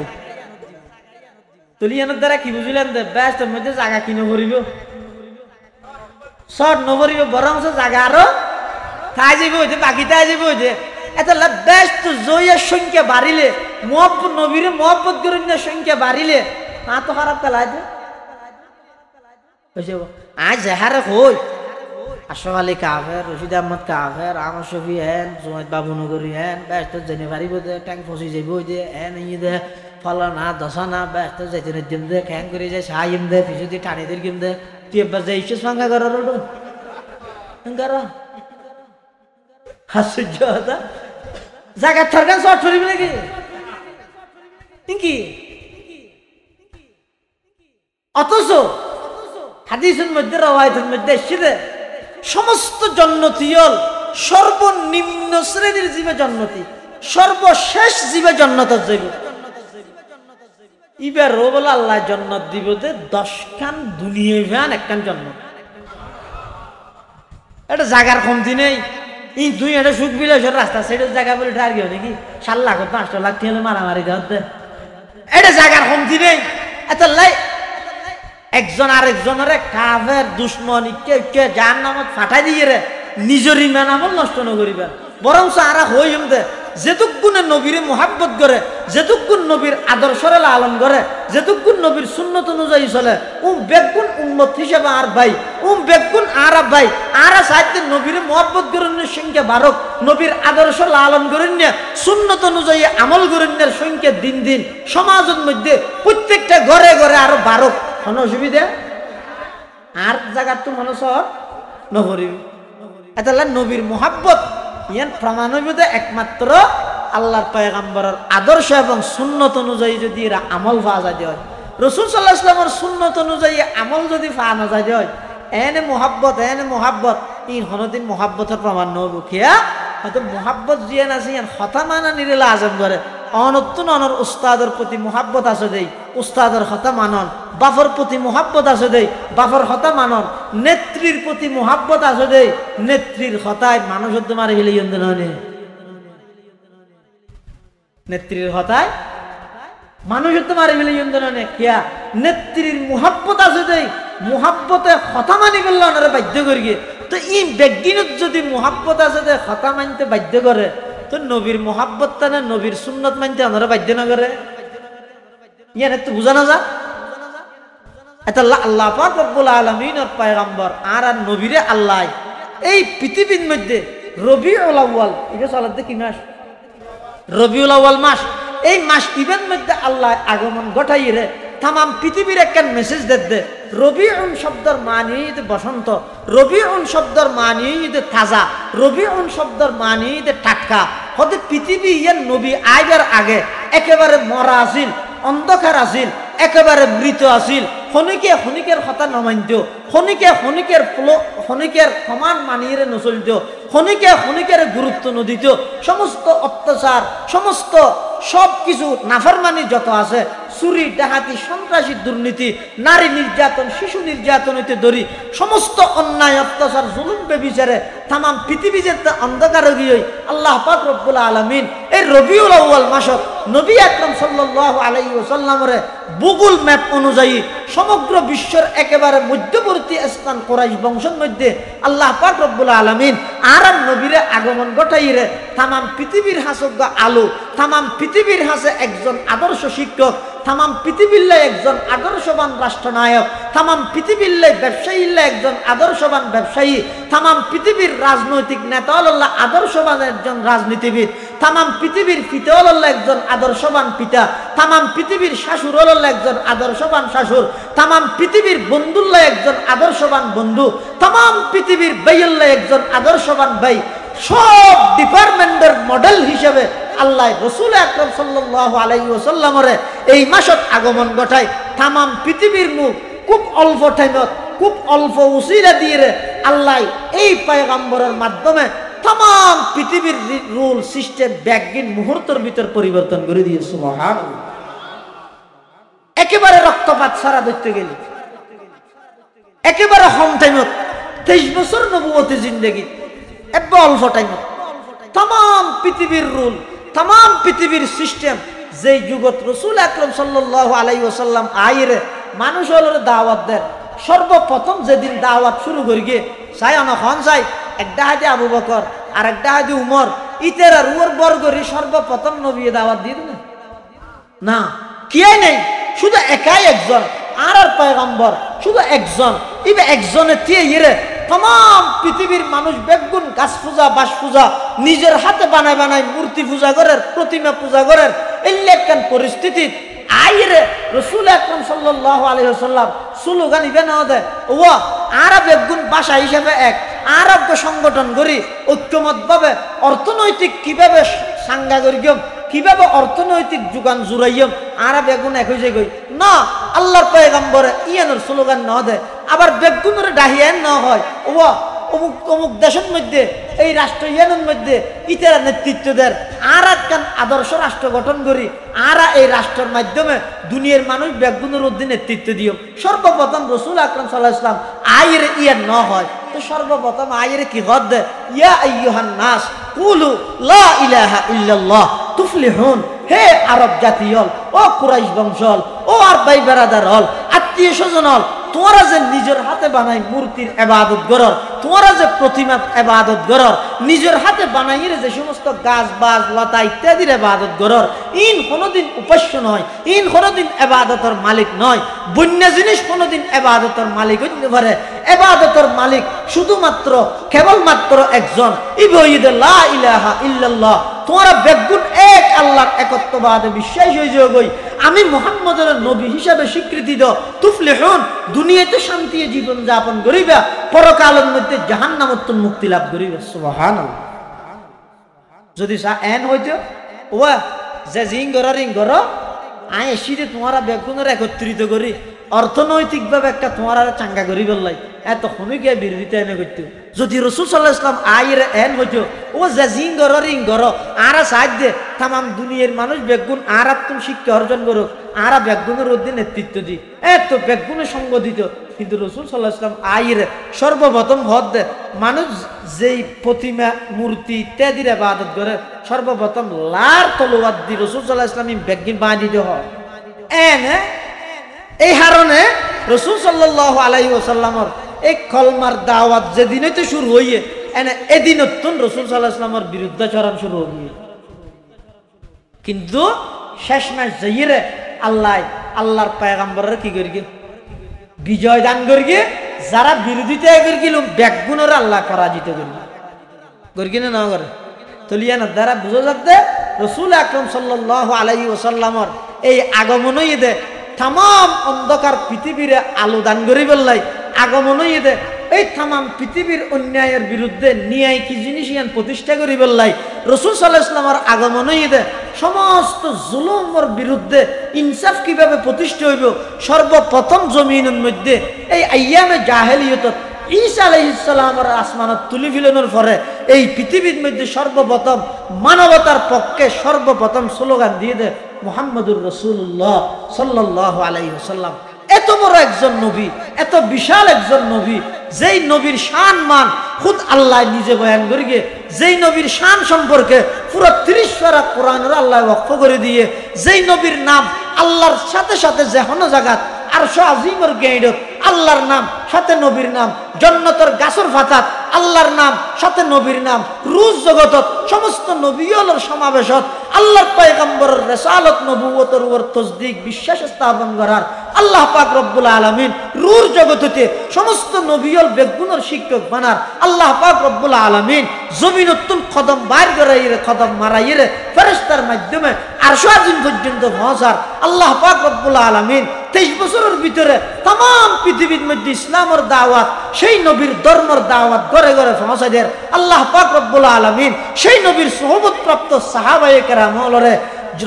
তুলিয়ানোর দ্বারা কি বুঝলেন যে ব্যস্তের মধ্যে জায়গা কিনে ভরিব শর্ট নভরিব বরং জায়গা আরো খাই যাব হইতে বাকি তাই যাব হইতে এত ব্যস্ত জয়ের সংখ্যা বাড়িলে মোহাব্বত নবীরে মোহাব্বত গরিনের সংখ্যা বাড়িলে তা তো খারাপ পেলাই আজ যাহারে হই আশরাফ আলী কাফের রশিদ আহমদ কাফের আমার শফি হেন জুমাইদ বাবু নগরী হেন ব্যস্ত জেনে পারিব দে ট্যাঙ্ক ফসি যাব দে হেন ই দে ফলানা দশানা ব্যস্ত যাইতে দিম দে খ্যাং করে যায় সাহিম দে পিছু দিয়ে টানি দিয়ে গিম দে তুই এবার যাই ইচ্ছে সঙ্গা করার করা আশ্চর্য কথা জায়গা থাকার শর্ট করিবি নাকি কি অথচ হাদিসের মধ্যে রওয়ায়াতের মধ্যে এসেছে সমস্ত জন্নতীয় সর্বনিম্ন শ্রেণীর জীবে জন্নতি সর্বশেষ জীবে জন্নত যাইব ইবার বলে আল্লাহ জন্নত দিব যে 10 খান দুনিয়া ভ্যান একখান জন্নত এটা জায়গার কমতি নেই এই দুই একটা সুখ বিলাসের রাস্তা সেটার জায়গা বলে টার্গেট নাকি 7 লাখ 5 লাখ হলে মারামারি দেওয়াতে এটা জায়গার কমতি নেই এত লাই একজন আরেকজনের কাফের দুশ্মনী কে জাহান্নামত ফাটাই দিয়ে রে নিজের ইমান আমল নষ্ট নকরিবে বরং আরা হই দে যেতুকুনে নবীরে মোহাব্বত করে যেতুকুন নবীর আদর্শরে লালন করে যেতুকুন নবীর সুন্নত অনুযায়ী চলে বেগুন উম্মত হিসেবে আর ভাই বেগুন আর ভাই আর সাহিত্যে নবীরে মোহাব্বত গরণের সংখ্যা বাড়ক নবীর আদর্শ লালন গরণ্য সুন্নত অনুযায়ী আমল গরণ্যের সংখ্যা দিন দিন সমাজের মধ্যে প্রত্যেকটা ঘরে ঘরে আরো বাড়ক কোনো অসুবিধা আর জায়গার তো মানুষ নগরী এটা নবীর মোহাব্বত ইয়ান প্রমাণ হইবে একমাত্র আল্লাহর পয়গম্বরের আদর্শ এবং সুন্নত অনুযায়ী যদি এরা আমল পাওয়া যায় হয় রাসূল সাল্লাল্লাহু আলাইহি ওয়াসাল্লামের সুন্নত অনুযায়ী আমল যদি পাওয়া না যায় হয় এনে মোহাব্বত ইন হনদিন মোহাব্বতের প্রমাণ নহব কিয়া হয়তো মোহাব্বত জিয়ান আছে ইয়ান হতা মানা নিরেলা আজম করে অনতুন অনর উস্তাদের প্রতি মোহাব্বত আছে দেই উস্তাদের হতা মানন বাফর প্রতি মোহাব্বত আছে দেই বাফর হতা মানন নেত্রীর প্রতি মোহাব্বত আছে দেই নেত্রীর হতায় মানুষ তোমার হিলে ইন্দনে নেত্রীর হতায় মানুষ তোমার হিলে ইন্দনে কিয়া নেত্রীর মোহাব্বত আছে দেই মোহাব্বতে হতা মানি করলে ওনারা বাধ্য করি তো ই বেগিনত যদি মোহাব্বত আছে দে হতা মানতে বাধ্য করে তো নবীর মোহাব্বত তা না নবীর সুন্নত মানতে ওনারা বাধ্য না করে ইয়ান একটু বুঝা না যা এটা আল্লাহ পাক রব্বুল আলামিনের পয়গম্বর আর নবীরে আল্লাহ এই পৃথিবীর মধ্যে রবিউল আউয়াল এটা চলাতে কি মাস রবিউল আউয়াল মাস এই মাস ইভেন মধ্যে আল্লাহ আগমন ঘটাই রে তাম পৃথিবীর একটা মেসেজ দে রবিউন শব্দর মানি বসন্ত রবিউন শব্দর মানি তাজা রবিউন শব্দর মানি টাটকা হতে পৃথিবী ইয়ার নবী আইবার আগে একেবারে মরা আসিল, অন্ধকার আসিল, একেবারে মৃত আসিল। খনিকে খনিকের কথা নমাইত, খনিকে খনিকের খনিকের সমান মানিয়ে নচলিত, খনিকে খনিকের গুরুত্ব নদিত। সমস্ত অত্যাচার, সমস্ত সব কিছু নাফরমানি যত আছে, চুরি ডাহাতি সন্ত্রাসী দুর্নীতি, নারী নির্যাতন, শিশু নির্যাতন হইতে ধরি সমস্ত অন্যায় অত্যাচার জুলুম বেবিচারে তাম পৃথিবী যে অন্ধকার গিয়ে আল্লাহ পাক রব্বুল আলামিন এই রবিউল আউয়াল মাসত নবী আকরাম সাল্লাল্লাহু আলাইহি ওয়াসাল্লামের গুগল ম্যাপ অনুযায়ী সমগ্র বিশ্বের একেবারে মধ্যবর্তী স্থান কুরাইশ বংশের মধ্যে আল্লাহ পাক রব্বুল আলামিন আর নবীরে আগমন ঘটাইরে তাম পৃথিবীর হাসগ্য আলো, তাম পৃথিবীর হাসে একজন আদর্শ শিক্ষক, তাম পৃথিবীর একজন আদর্শবান রাষ্ট্রনায়ক, তাম পৃথিবীর ব্যবসায়ীর একজন আদর্শবান ব্যবসায়ী, তাম পৃথিবীর রাজনৈতিক নেতা হল আদর্শবান একজন রাজনীতিবিদ, তাম পৃথিবীর পিতা হল একজন আদর্শবান পিতা, তাম পৃথিবীর শাশুর হল একজন আদর্শবান শাশুর, তাম পৃথিবীর বন্ধুল্লাহ একজন আদর্শবান বন্ধু, তাম পৃথিবীর ভাইল্লাহ একজন আদর্শবান ভাই। সব ডিপার্টমেন্টের মডেল হিসেবে আল্লাহ রসুল আকরাম সাল্লাল্লাহু আলাইহি ওয়াসাল্লামের এই মাসত আগমন ঘটায়। তাম পৃথিবীর মুখ খুব অল্প টাইমত, খুব অল্প উসিলা দিয়ে আল্লাহ এই পয়গম্বরের মাধ্যমে তাম পৃথিবীর রুল সিস্টেম ব্যাগিন মুহূর্তের ভিতর পরিবর্তন করে দিয়ে সুবহানাল্লাহ। একেবারে রক্তপাত ছাড়া ধরতে গেলে একেবারে কম টাইমত 23 বছর নবুয়তি জিন্দেগি এত অল্প টাইমত তাম পৃথিবীর রুল, তাম পৃথিবীর সিস্টেম যেই যুগত রসুল আকরাম সাল্লাল্লাহু আলাইহি ওয়াসাল্লাম আইরে মানুষ হলের দাওয়াত দেন। সর্বপ্রথম যেদিন দাওয়াত শুরু করি গিয়ে চাই অনখন চাই একটা হাতে আবু বকর আর একটা হাতে উমর, ইতের আর উমর বর্গরি সর্বপ্রথম নবী দাওয়াত দিয়ে না, না কি নেই, শুধু একাই একজন আর পয়গম্বর শুধু একজন। ইবে একজনের দিয়ে ইরে তাম পৃথিবীর মানুষ বেগুন গাছ পূজা বাস পূজা নিজের হাতে বানায় বানায় মূর্তি পূজা করেন, প্রতিমা পূজা করেন। এলাকান পরিস্থিতি আইরে রসুল আকরাম সাল্লাল্লাহু আলাইহি ওয়াসাল্লাম স্লোগান ইবে না দেয় ও আরব বেগুন ভাষা হিসেবে এক আরবকে সংগঠন করি ঐক্যমতভাবে অর্থনৈতিক কিভাবে সাঙ্গা করি কিভাবে অর্থনৈতিক যোগান জুড়াইম আরা বেগুন এক হয়ে গই না। আল্লাহর পয়গম্বরে ইয়ানোর স্লোগান না দেয়, আবার বেগুনের ডাহিয়ান না হয় ও অমুক অমুক দেশের মধ্যে এই রাষ্ট্র ইয়ানের মধ্যে ইতারা নেতৃত্ব দেয় আর একখান আদর্শ রাষ্ট্র গঠন করি আরা এই রাষ্ট্রের মাধ্যমে দুনিয়ার মানুষ বেগুনের উদ্দিন নেতৃত্ব দিও। সর্বপ্রথম রসুল আকরাম সাল্লাল্লাহু আলাইহি ওয়াসাল্লাম আয়ের ইয়ান না হয় তো সর্বপ্রথম আয়ের কি হদ দেয়, ইয়া আইয়ুহান নাস কুলু লা ইলাহা ইল্লাল্লাহ তুফলিহুন। হে আরব জাতি হল, ও কুরাইশ বংশ হল, ও আর ভাই বেরাদার হল, আত্মীয় স্বজন হল, তোমরা যে নিজের হাতে বানাই মূর্তির ইবাদত করর, তোমরা যে প্রতিমা ইবাদত করর, নিজের হাতে বানাইয়ে যে সমস্ত গাছ বাজ লতা ইত্যাদির ইবাদত করর, ইন কোনোদিন উপাস্য নয়, ইন কোনোদিন ইবাদতের মালিক নয়। বন্য জিনিস কোনোদিন ইবাদতের মালিক হইতে পারে, ইবাদতের মালিক শুধুমাত্র কেবলমাত্র একজন, ইবঈদে লা ইলাহা ইল্লাল্লাহ। তোমরা বেগুন এক আল্লাহর একত্ববাদে বিশ্বাস হয়ে যাও, আমি মুহাম্মদের নবী হিসাবে স্বীকৃতি দাও, তুফলিহুন দুনিয়াতে শান্তি জীবন যাপন করিবা, পরকালের মধ্যে জাহান্নামত মুক্তি লাভ করিবা। সুবহানাল্লাহ। যদি এন হইতো ও যে রিং গর আই এসিতে তোমরা বেগুনের একত্রিত করি অর্থনৈতিকভাবে একটা তোমার চাঙ্গা করি বললাই এত খনিকে বিরোধিতা এনে করতো। যদি রসুল সাল্লাল্লাহু আলাইহি ওয়াসাল্লাম আইরে এন হইতো ও যে রিং গর আর সাহায্য তাম দুনিয়ার মানুষ বেগুন আর তুমি শিক্ষা অর্জন করো আর বেগুনের অধীনে নেতৃত্ব দি এত বেগুনের সঙ্গ দিত। কিন্তু রসুল সাল্লাল্লাহু আলাইহি ওয়াসাল্লাম আইরে সর্বপ্রথম হদ দে মানুষ যেই প্রতিমা মূর্তি ইত্যাদির ইবাদত করে সর্বপ্রথম লার তলোয়ার দি রসুল সাল্লাল্লাহু আলাইহি ওয়াসাল্লাম বেগিন বাঁধি দিতে হয়। এই কারণে রসুল সাল্লাল্লাহু আলাইহি ওয়াসাল্লামর এই কলমার দাওয়াত যেদিন হইতে শুরু হইয়ে এনে এদিন রসুল সাল্লাল্লাহু আলাইহি ওয়াসাল্লামর বিরুদ্ধাচরণ শুরু হইয়ে। কিন্তু শেষমেশ যাইরে আল্লাহর পয়গম্বরের কি করি বিজয় দান করি, যারা বিরোধিতা করি বেগুনের আল্লাহ পরাজিত করি কিনা না করে তলিয়ান দ্বারা বুঝা যাতে রসুল আকরাম সাল্লাল্লাহু আলাইহি ওয়াসাল্লামর এই আগমনই দে তাম অন্ধকার পৃথিবীরে আলো দান করি বললাই, আগমনই দে এই তামাম পৃথিবীর অন্যায়ের বিরুদ্ধে ন্যায় কি জিনিস ইয়ান প্রতিষ্ঠা করি বললাই রাসূল সাল্লাল্লাহু আলাইহি ওয়াসাল্লামের আগমনই দে সমস্ত জুলুমের বিরুদ্ধে ইনসাফ কিভাবে প্রতিষ্ঠা হইব সর্বপ্রথম জমিনের মধ্যে এই আইয়ামে জাহেলিয়ত ঈসা আলাইহিস সালামের আসমানত তুলি ফিলানোর পরে এই পৃথিবীর মধ্যে সর্বপ্রথম মানবতার পক্ষে সর্বপ্রথম স্লোগান দিয়ে দেয় মুহাম্মদুর রাসূলুল্লাহ সাল্লাল্লাহু আলাইহি ওয়াসাল্লাম। এত বড় একজন নবী, এত বিশাল একজন নবী, যেই নবীর শান মান খুদ আল্লাহ নিজে বয়ান করে গিয়ে, যেই নবীর শান সম্পর্কে পুরো 30 পারা কোরআনের আল্লাহ ওয়াকফ করে দিয়ে, যেই নবীর নাম আল্লাহর সাথে সাথে যেহনো জায়গাত আরশ আজিমের গেইডত আল্লাহর নাম সাথে নবীর নাম, জান্নাতের গাছর ফাতাত আল্লাহর নাম সাথে নবীর নাম, রুজ জগতত সমস্ত নবীগুলোর সমাবেশত আল্লাহর পয়গম্বরের রিসালাত নবুয়তের উপর তসদিক বিশ্বাস স্থাপন করার আল্লাহ পাক রব্বুল আলামিন রুর জগততে সমস্ত নবীল বেগুনের শিক্ষক বানার আল্লাহ পাক রব্বুল আলামিন জমিনতুল কদম বাইর করাইরে কদম মারাইরে ফেরেশতার মাধ্যমে আরশ আজিম পর্যন্ত পৌঁছার আল্লাহ পাক রব্বুল আলামিন 23 বছরের ভিতরে तमाम পৃথিবীর মধ্যে ইসলামের দাওয়াত সেই নবীর ধর্মের দাওয়াত ঘরে ঘরে পৌঁছায় দেয় আল্লাহ পাক রব্বুল আলামিন সেই নবীর সোহবত প্রাপ্ত সাহাবায়ে কেরামরে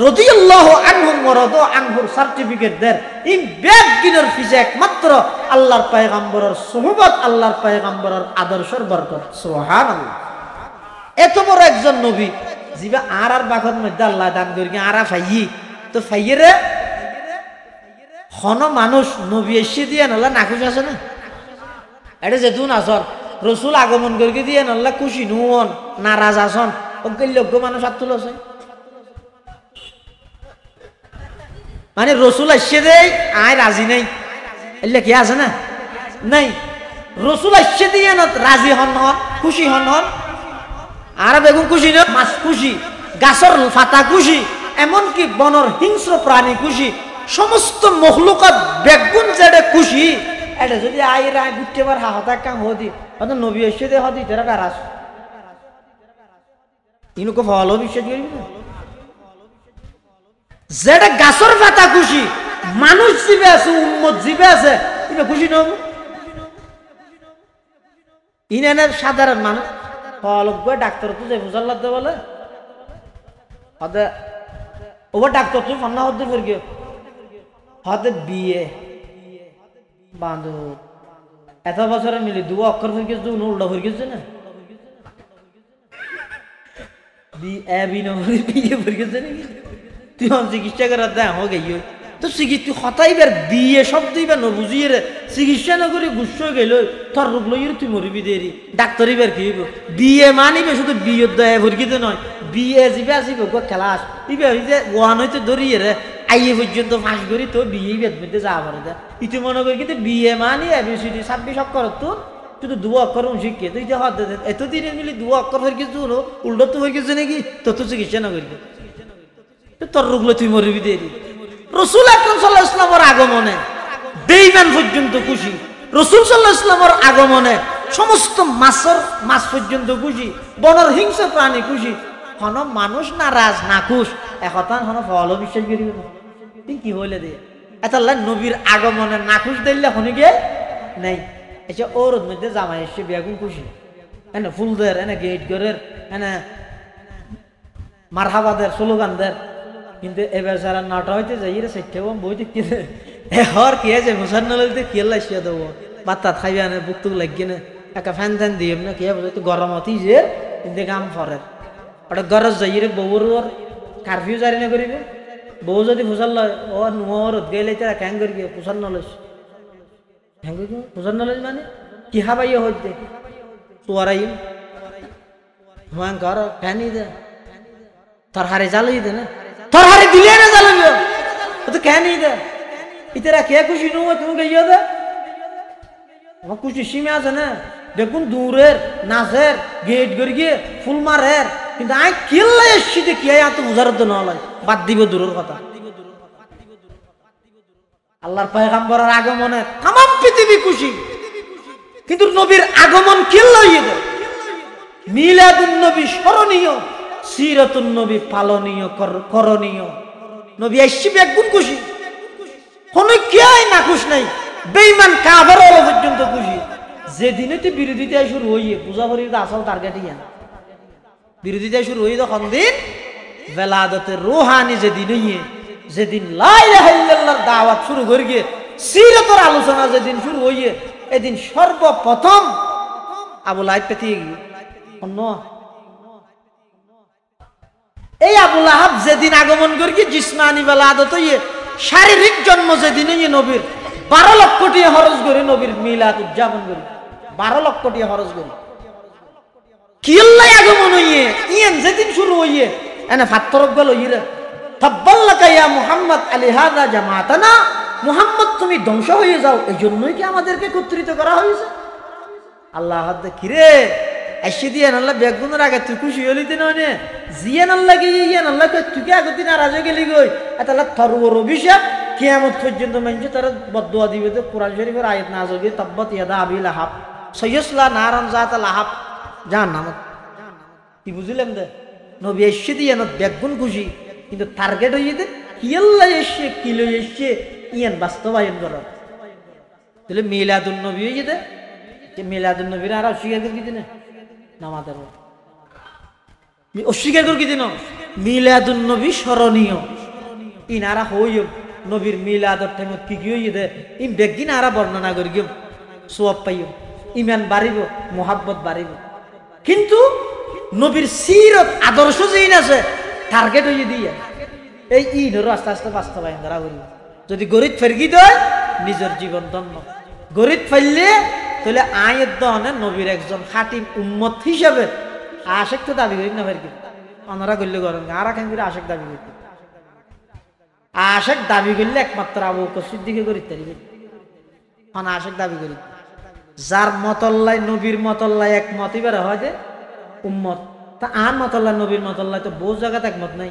রাদিয়াল্লাহু আনহুম ওয়া রাদু আনহুর সার্টিফিকেট দেন এই বেগিনের পিছে একমাত্র আল্লাহর পয়গম্বরের সোহবত আল্লাহর পয়গম্বরের আদর্শের বরকত সুবহানাল্লাহ। এত বড় একজন নবী জিবা আর বাখত মধ্যে আল্লাহ দান করি আরা ফাইয়ি তো ফাইয়েরে হন মানুষ নবী এসে দিয়ে নল্লা নাখুশ আছে না এটা যেতুন আসর রসুল আগমন করি দিয়ে নল্লা খুশি নুন নারাজ আসন অজ্ঞ মানুষ হাত তুল আছে মানে রসুল আসছে দেয় আয় রাজি নেই এলে কি আছে না নাই রসুল আসছে দিয়ে না রাজি হন হন খুশি হন হন আর বেগুন খুশি না মাছ খুশি গাছর ফাতা খুশি এমনকি বনর হিংস্র প্রাণী খুশি সমস্ত মখলুকাত বেগুন যেটা খুশি এটা যদি আইরা আয় বুঝতে পার হাতা কাম হদি হয়তো নবী এসে দে হদি তেরা কারাস ইনুকে ফলো বিশ্বাস করি না যেটা গাছর পাতা খুশি মানুষ জীবে আছে উম্মত জীবে আছে ইনে খুশি নব ইনে সাধারণ মানুষ ফলক ডাক্তার তো যে বুঝাল্লা দে বলে হদে ওবার ডাক্তার তুই ফন্না হদ্দুর করে গিয়ে হতে বিয়ে বাঁধো এত বছরে মিলি দু অক্ষর হয়ে গেছে উল্টা হয়ে গেছে না বিয়ে হয়ে গেছে নাকি তুই চিকিৎসা করার দেয় হোক তো চিকিৎসা হতাইবার বিয়ে শব্দ ইবার বুঝিয়ে রে চিকিৎসা না করে গুস্স গেল তোর রোগ লই তুই মরিবি দেরি ডাক্তার ইবার কি বিয়ে মানিবে শুধু বিয়ে দয়া ভরকিতে নয় বিয়ে যাবে আসিব খেলাস ইবার ওয়ান হইতে ধরিয়ে রে আইয়ে পর্যন্ত ফাঁস করি তো বিয়ে বেদমিতে যা পারে দা ইতি মনে করি কিন্তু বিয়ে মানি এবিসিডি 26 অক্ষর তো তুই 2 অক্ষর শিখে তুই যে হাত দে এত দিনে মিলি 2 অক্ষর হয়ে গেছে উল্টো তো হয়ে গেছে নাকি তো তো চিকিৎসা না করি তোর রোগ লই তুই মরবি দেরি রাসূল আকরাম সাল্লাল্লাহু আলাইহি ওয়াসাল্লামের আগমনে বেঈমান পর্যন্ত খুশি রাসূল সাল্লাল্লাহু আলাইহি ওয়াসাল্লামের আগমনে সমস্ত মাছ পর্যন্ত খুশি বনর হিংস্র প্রাণী খুশি হন মানুষ নারাজ নাখুশ একথা হন ফলো বিশ্বাস করি তুই কি হইলে দে এত নবীর আগমনে নাখুশ দিলে হনি গে নাই এসে ওর মধ্যে জামাই এসে বেগুন খুশি এনে ফুলদের এনে গেট ঘরের এনে মারহাবাদের স্লোগানদের কিন্তু এবার যারা নাটা হইতে যাই রে সেটা বই দেখতে হর কি আছে মুসার নলতে কি লাইসিয়া দেবো বাত্তা খাইবে না বুক টুক লাগিয়ে না একটা ফ্যান ট্যান দিয়ে না কি হবে গরম হতেই যে কিন্তু কাম করে ওটা গরজ যাই রে বউর কারফিউ জারি না করিবে বউ যদি ফুসাল লয় ও নোর গেলে তারা ক্যাং করি ফুসার নলেজ হ্যাঁ ফুসার নলেজ মানে কি হাবাইয়া হইতে চুয়ারাই হুয়াং ঘর ফ্যানই দে তোর হারে জ্বালাই দে না তোর হারে দিলে না জ্বালাবি তো ক্যানই দে ইতারা কে খুশি নো তুমি গিয়ে দে আমার খুশি সীমে আছে না দেখুন দূরের নাচের গেট করে গিয়ে ফুল মারের কিন্তু আই কিল্লা এসছি যে কি এত বুঝার তো নয় বাদ দিব দূরের কথা আল্লাহর পয়গম্বরের আগমনে तमाम পৃথিবী খুশি কিন্তু নবীর আগমন কিল্লা হইয়ে দেয় মিলাদুন নবী স্মরণীয় সিরাতুন নবী পালনীয় করণীয় নবী এসছি বেগুন খুশি কোনো কি না খুশ নাই বেঈমান কাফের পর্যন্ত খুশি যেদিনে তো বিরোধিতা শুরু হইয়ে পূজা করি আসল টার্গেট ইয়ান বিরোধিতা শুরু হই তখন দিন বেলাদতের রুহানি যেদিন হইয়ে যেদিন লা ইলাহা ইল্লাল্লাহর দাওয়াত শুরু করি গিয়ে সিরাতের আলোচনা যেদিন শুরু হইয়ে এদিন সর্বপ্রথম আবু লাহাব পেতিয়ে গিয়ে অন্য এই আবু লাহাব যেদিন আগমন করি জিসমানি বেলাদত হইয়ে শারীরিক জন্ম যেদিন হইয়ে নবীর 12 লক্ষ টাকা খরচ করে নবীর মিলাদ উদযাপন করি 12 লক্ষ টাকা খরচ করি কি আল্লাহ আগমন হইয়ে ইয়ান যেদিন শুরু হইয়ে এনে ফাত্তরক গেল ইরে তাব্বাল্লাকা ইয়া মুহাম্মদ আলি হাযা জামাতানা মুহাম্মদ তুমি ধ্বংস হয়ে যাও এইজন্যই কি আমাদেরকে একত্রিত করা হয়েছে আল্লাহ হাত কিরে এসে দিয়ে আল্লাহ বেগুনের আগে তুই খুশি হলি দিন নে জিয়ান আল্লাহ কি ইয়ান আল্লাহ কে তুই কে আগদিন নারাজ হয়ে গেলি গই এতালা থরুর অভিশাপ কিয়ামত পর্যন্ত মানুষ তারা বদদুয়া দিবে তো কুরআন শরীফের আয়াত নাযিল হবে তাব্বাত ইয়াদা আবি লাহাব সাইয়াসলা নারান যাতা লাহাব জাহান্নামত কি বুঝলেন দে নবী এসে দিয়ে না বেগুন খুশি কিন্তু টার্গেট হয়ে যেতে কি আল্লাহ এসে কিলো এসে ইয়ান বাস্তবায়ন করা তাহলে মিলাদুন নবী হয়ে যেতে মিলাদুন নবীর আর অস্বীকার করে কি দিনে নামাজের অস্বীকার করে কি দিন মিলাদুন নবী স্মরণীয় ইনারা হইও নবীর মিলাদর টাইমত কি কি হয়ে দে ইন বেগিন আরা বর্ণনা করি গিয়ে সোয়াব পাইও ইমান বাড়িব মোহাব্বত বাড়িব কিন্তু নবীর সিরত আদর্শ যেইন আছে টার্গেট হয়ে দিয়ে এই ইনরও আস্তে আস্তে বাস্তবায়ন করা করি যদি গরিব ফেরগি দেয় নিজের জীবন ধন্য গরিব ফেললে তাহলে আয়ের দহনে নবীর একজন খাটিম উম্মত হিসাবে আশেক তো দাবি করি না ফেরগি অনরা করলে গরম আর কেন করে আশেক দাবি করতে আশেক দাবি করলে একমাত্র আবু বকর সিদ্দিকে করি তারিবে আশেক দাবি করি যার মতল্লাই নবীর মতল্লাই একমত এবারে হয় যে উম্মত তা আর মতল্লা নবীর মতল্লাই তো বহু জায়গাতে একমত নাই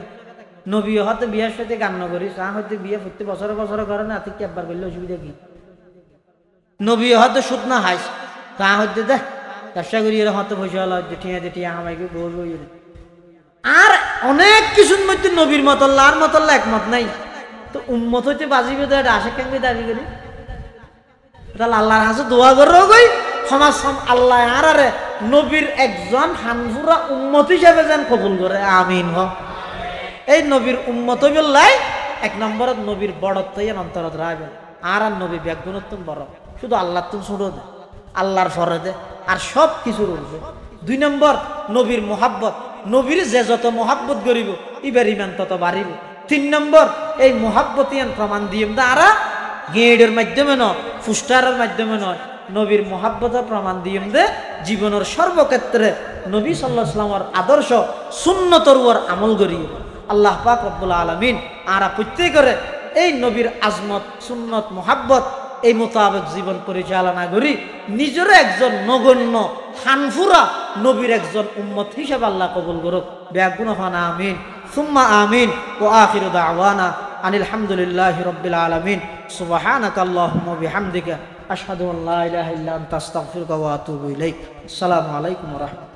নবী হয়তো বিয়ের সাথে গান্ন করিস হয়তো বিয়ে প্রত্যেক বছরে বছরে করে না তুই একবার করলে অসুবিধা কি নবী হয়তো সুদ না হাইস তা হচ্ছে দেখ ব্যবসা করি এরা হয়তো পয়সা হলো টিয়া আমাকে বউ বই আর অনেক কিছুর মধ্যে নবীর মতল্লা আর মতল্লা একমত নাই তো উম্মত হইতে বাজিবে তো এটা আশেক কেন দাবি করি তাহলে আল্লাহর হাসে দোয়া করো গই সমাজ আল্লাহ আর আরে নবীর একজন হানফুরা উম্মত হিসেবে যেন কবুল করে আমিন হ এই নবীর উম্মত বললাই এক নম্বরত নবীর বড়ত্ব অন্তরত রাখবে আর আর নবী ব্যাগুণত্ব বড় শুধু আল্লাহ তুমি ছোট দে আল্লাহর ফরে দে আর সব কিছুর উঠবে 2 নম্বর নবীর মোহাব্বত নবীর যে যত মোহাব্বত করিব ইবার ইমান তত বাড়িব 3 নম্বর এই মোহাব্বত ইয়ান প্রমাণ দিম দা আরা গেডের মাধ্যমে নয় ফুস্টারের মাধ্যমে নয় নবীর মোহাব্বতের প্রমাণ দিম দে জীবনের সর্বক্ষেত্রে নবী সাল্লাল্লাহু আলাইহি ওয়াসাল্লামের আদর্শ সুন্নতর উপর আমল করি আল্লাহ পাক রব্বুল আলামিন আরা প্রত্যেকরে এই নবীর আজমত সুন্নত মোহাব্বত এই মোতাবেক জীবন পরিচালনা করি নিজের একজন নগণ্য হানফুরা নবীর একজন উম্মত হিসেবে আল্লাহ কবুল করুক বেগুন হানা আমিন সুম্মা আমিন ও আখিরু দাওয়ানা আনিল হামদুলিল্লাহি রাব্বিল আলামিন সুবহানাকা আল্লাহুম্মা বিহামদিকা আশহাদু আল্লা ইলাহা ইল্লা আনতা আস্তাগফিরুকা ওয়া আতুবু ইলাইক আসসালামু আলাইকুম ওয়া রাহমাতুল্লাহ।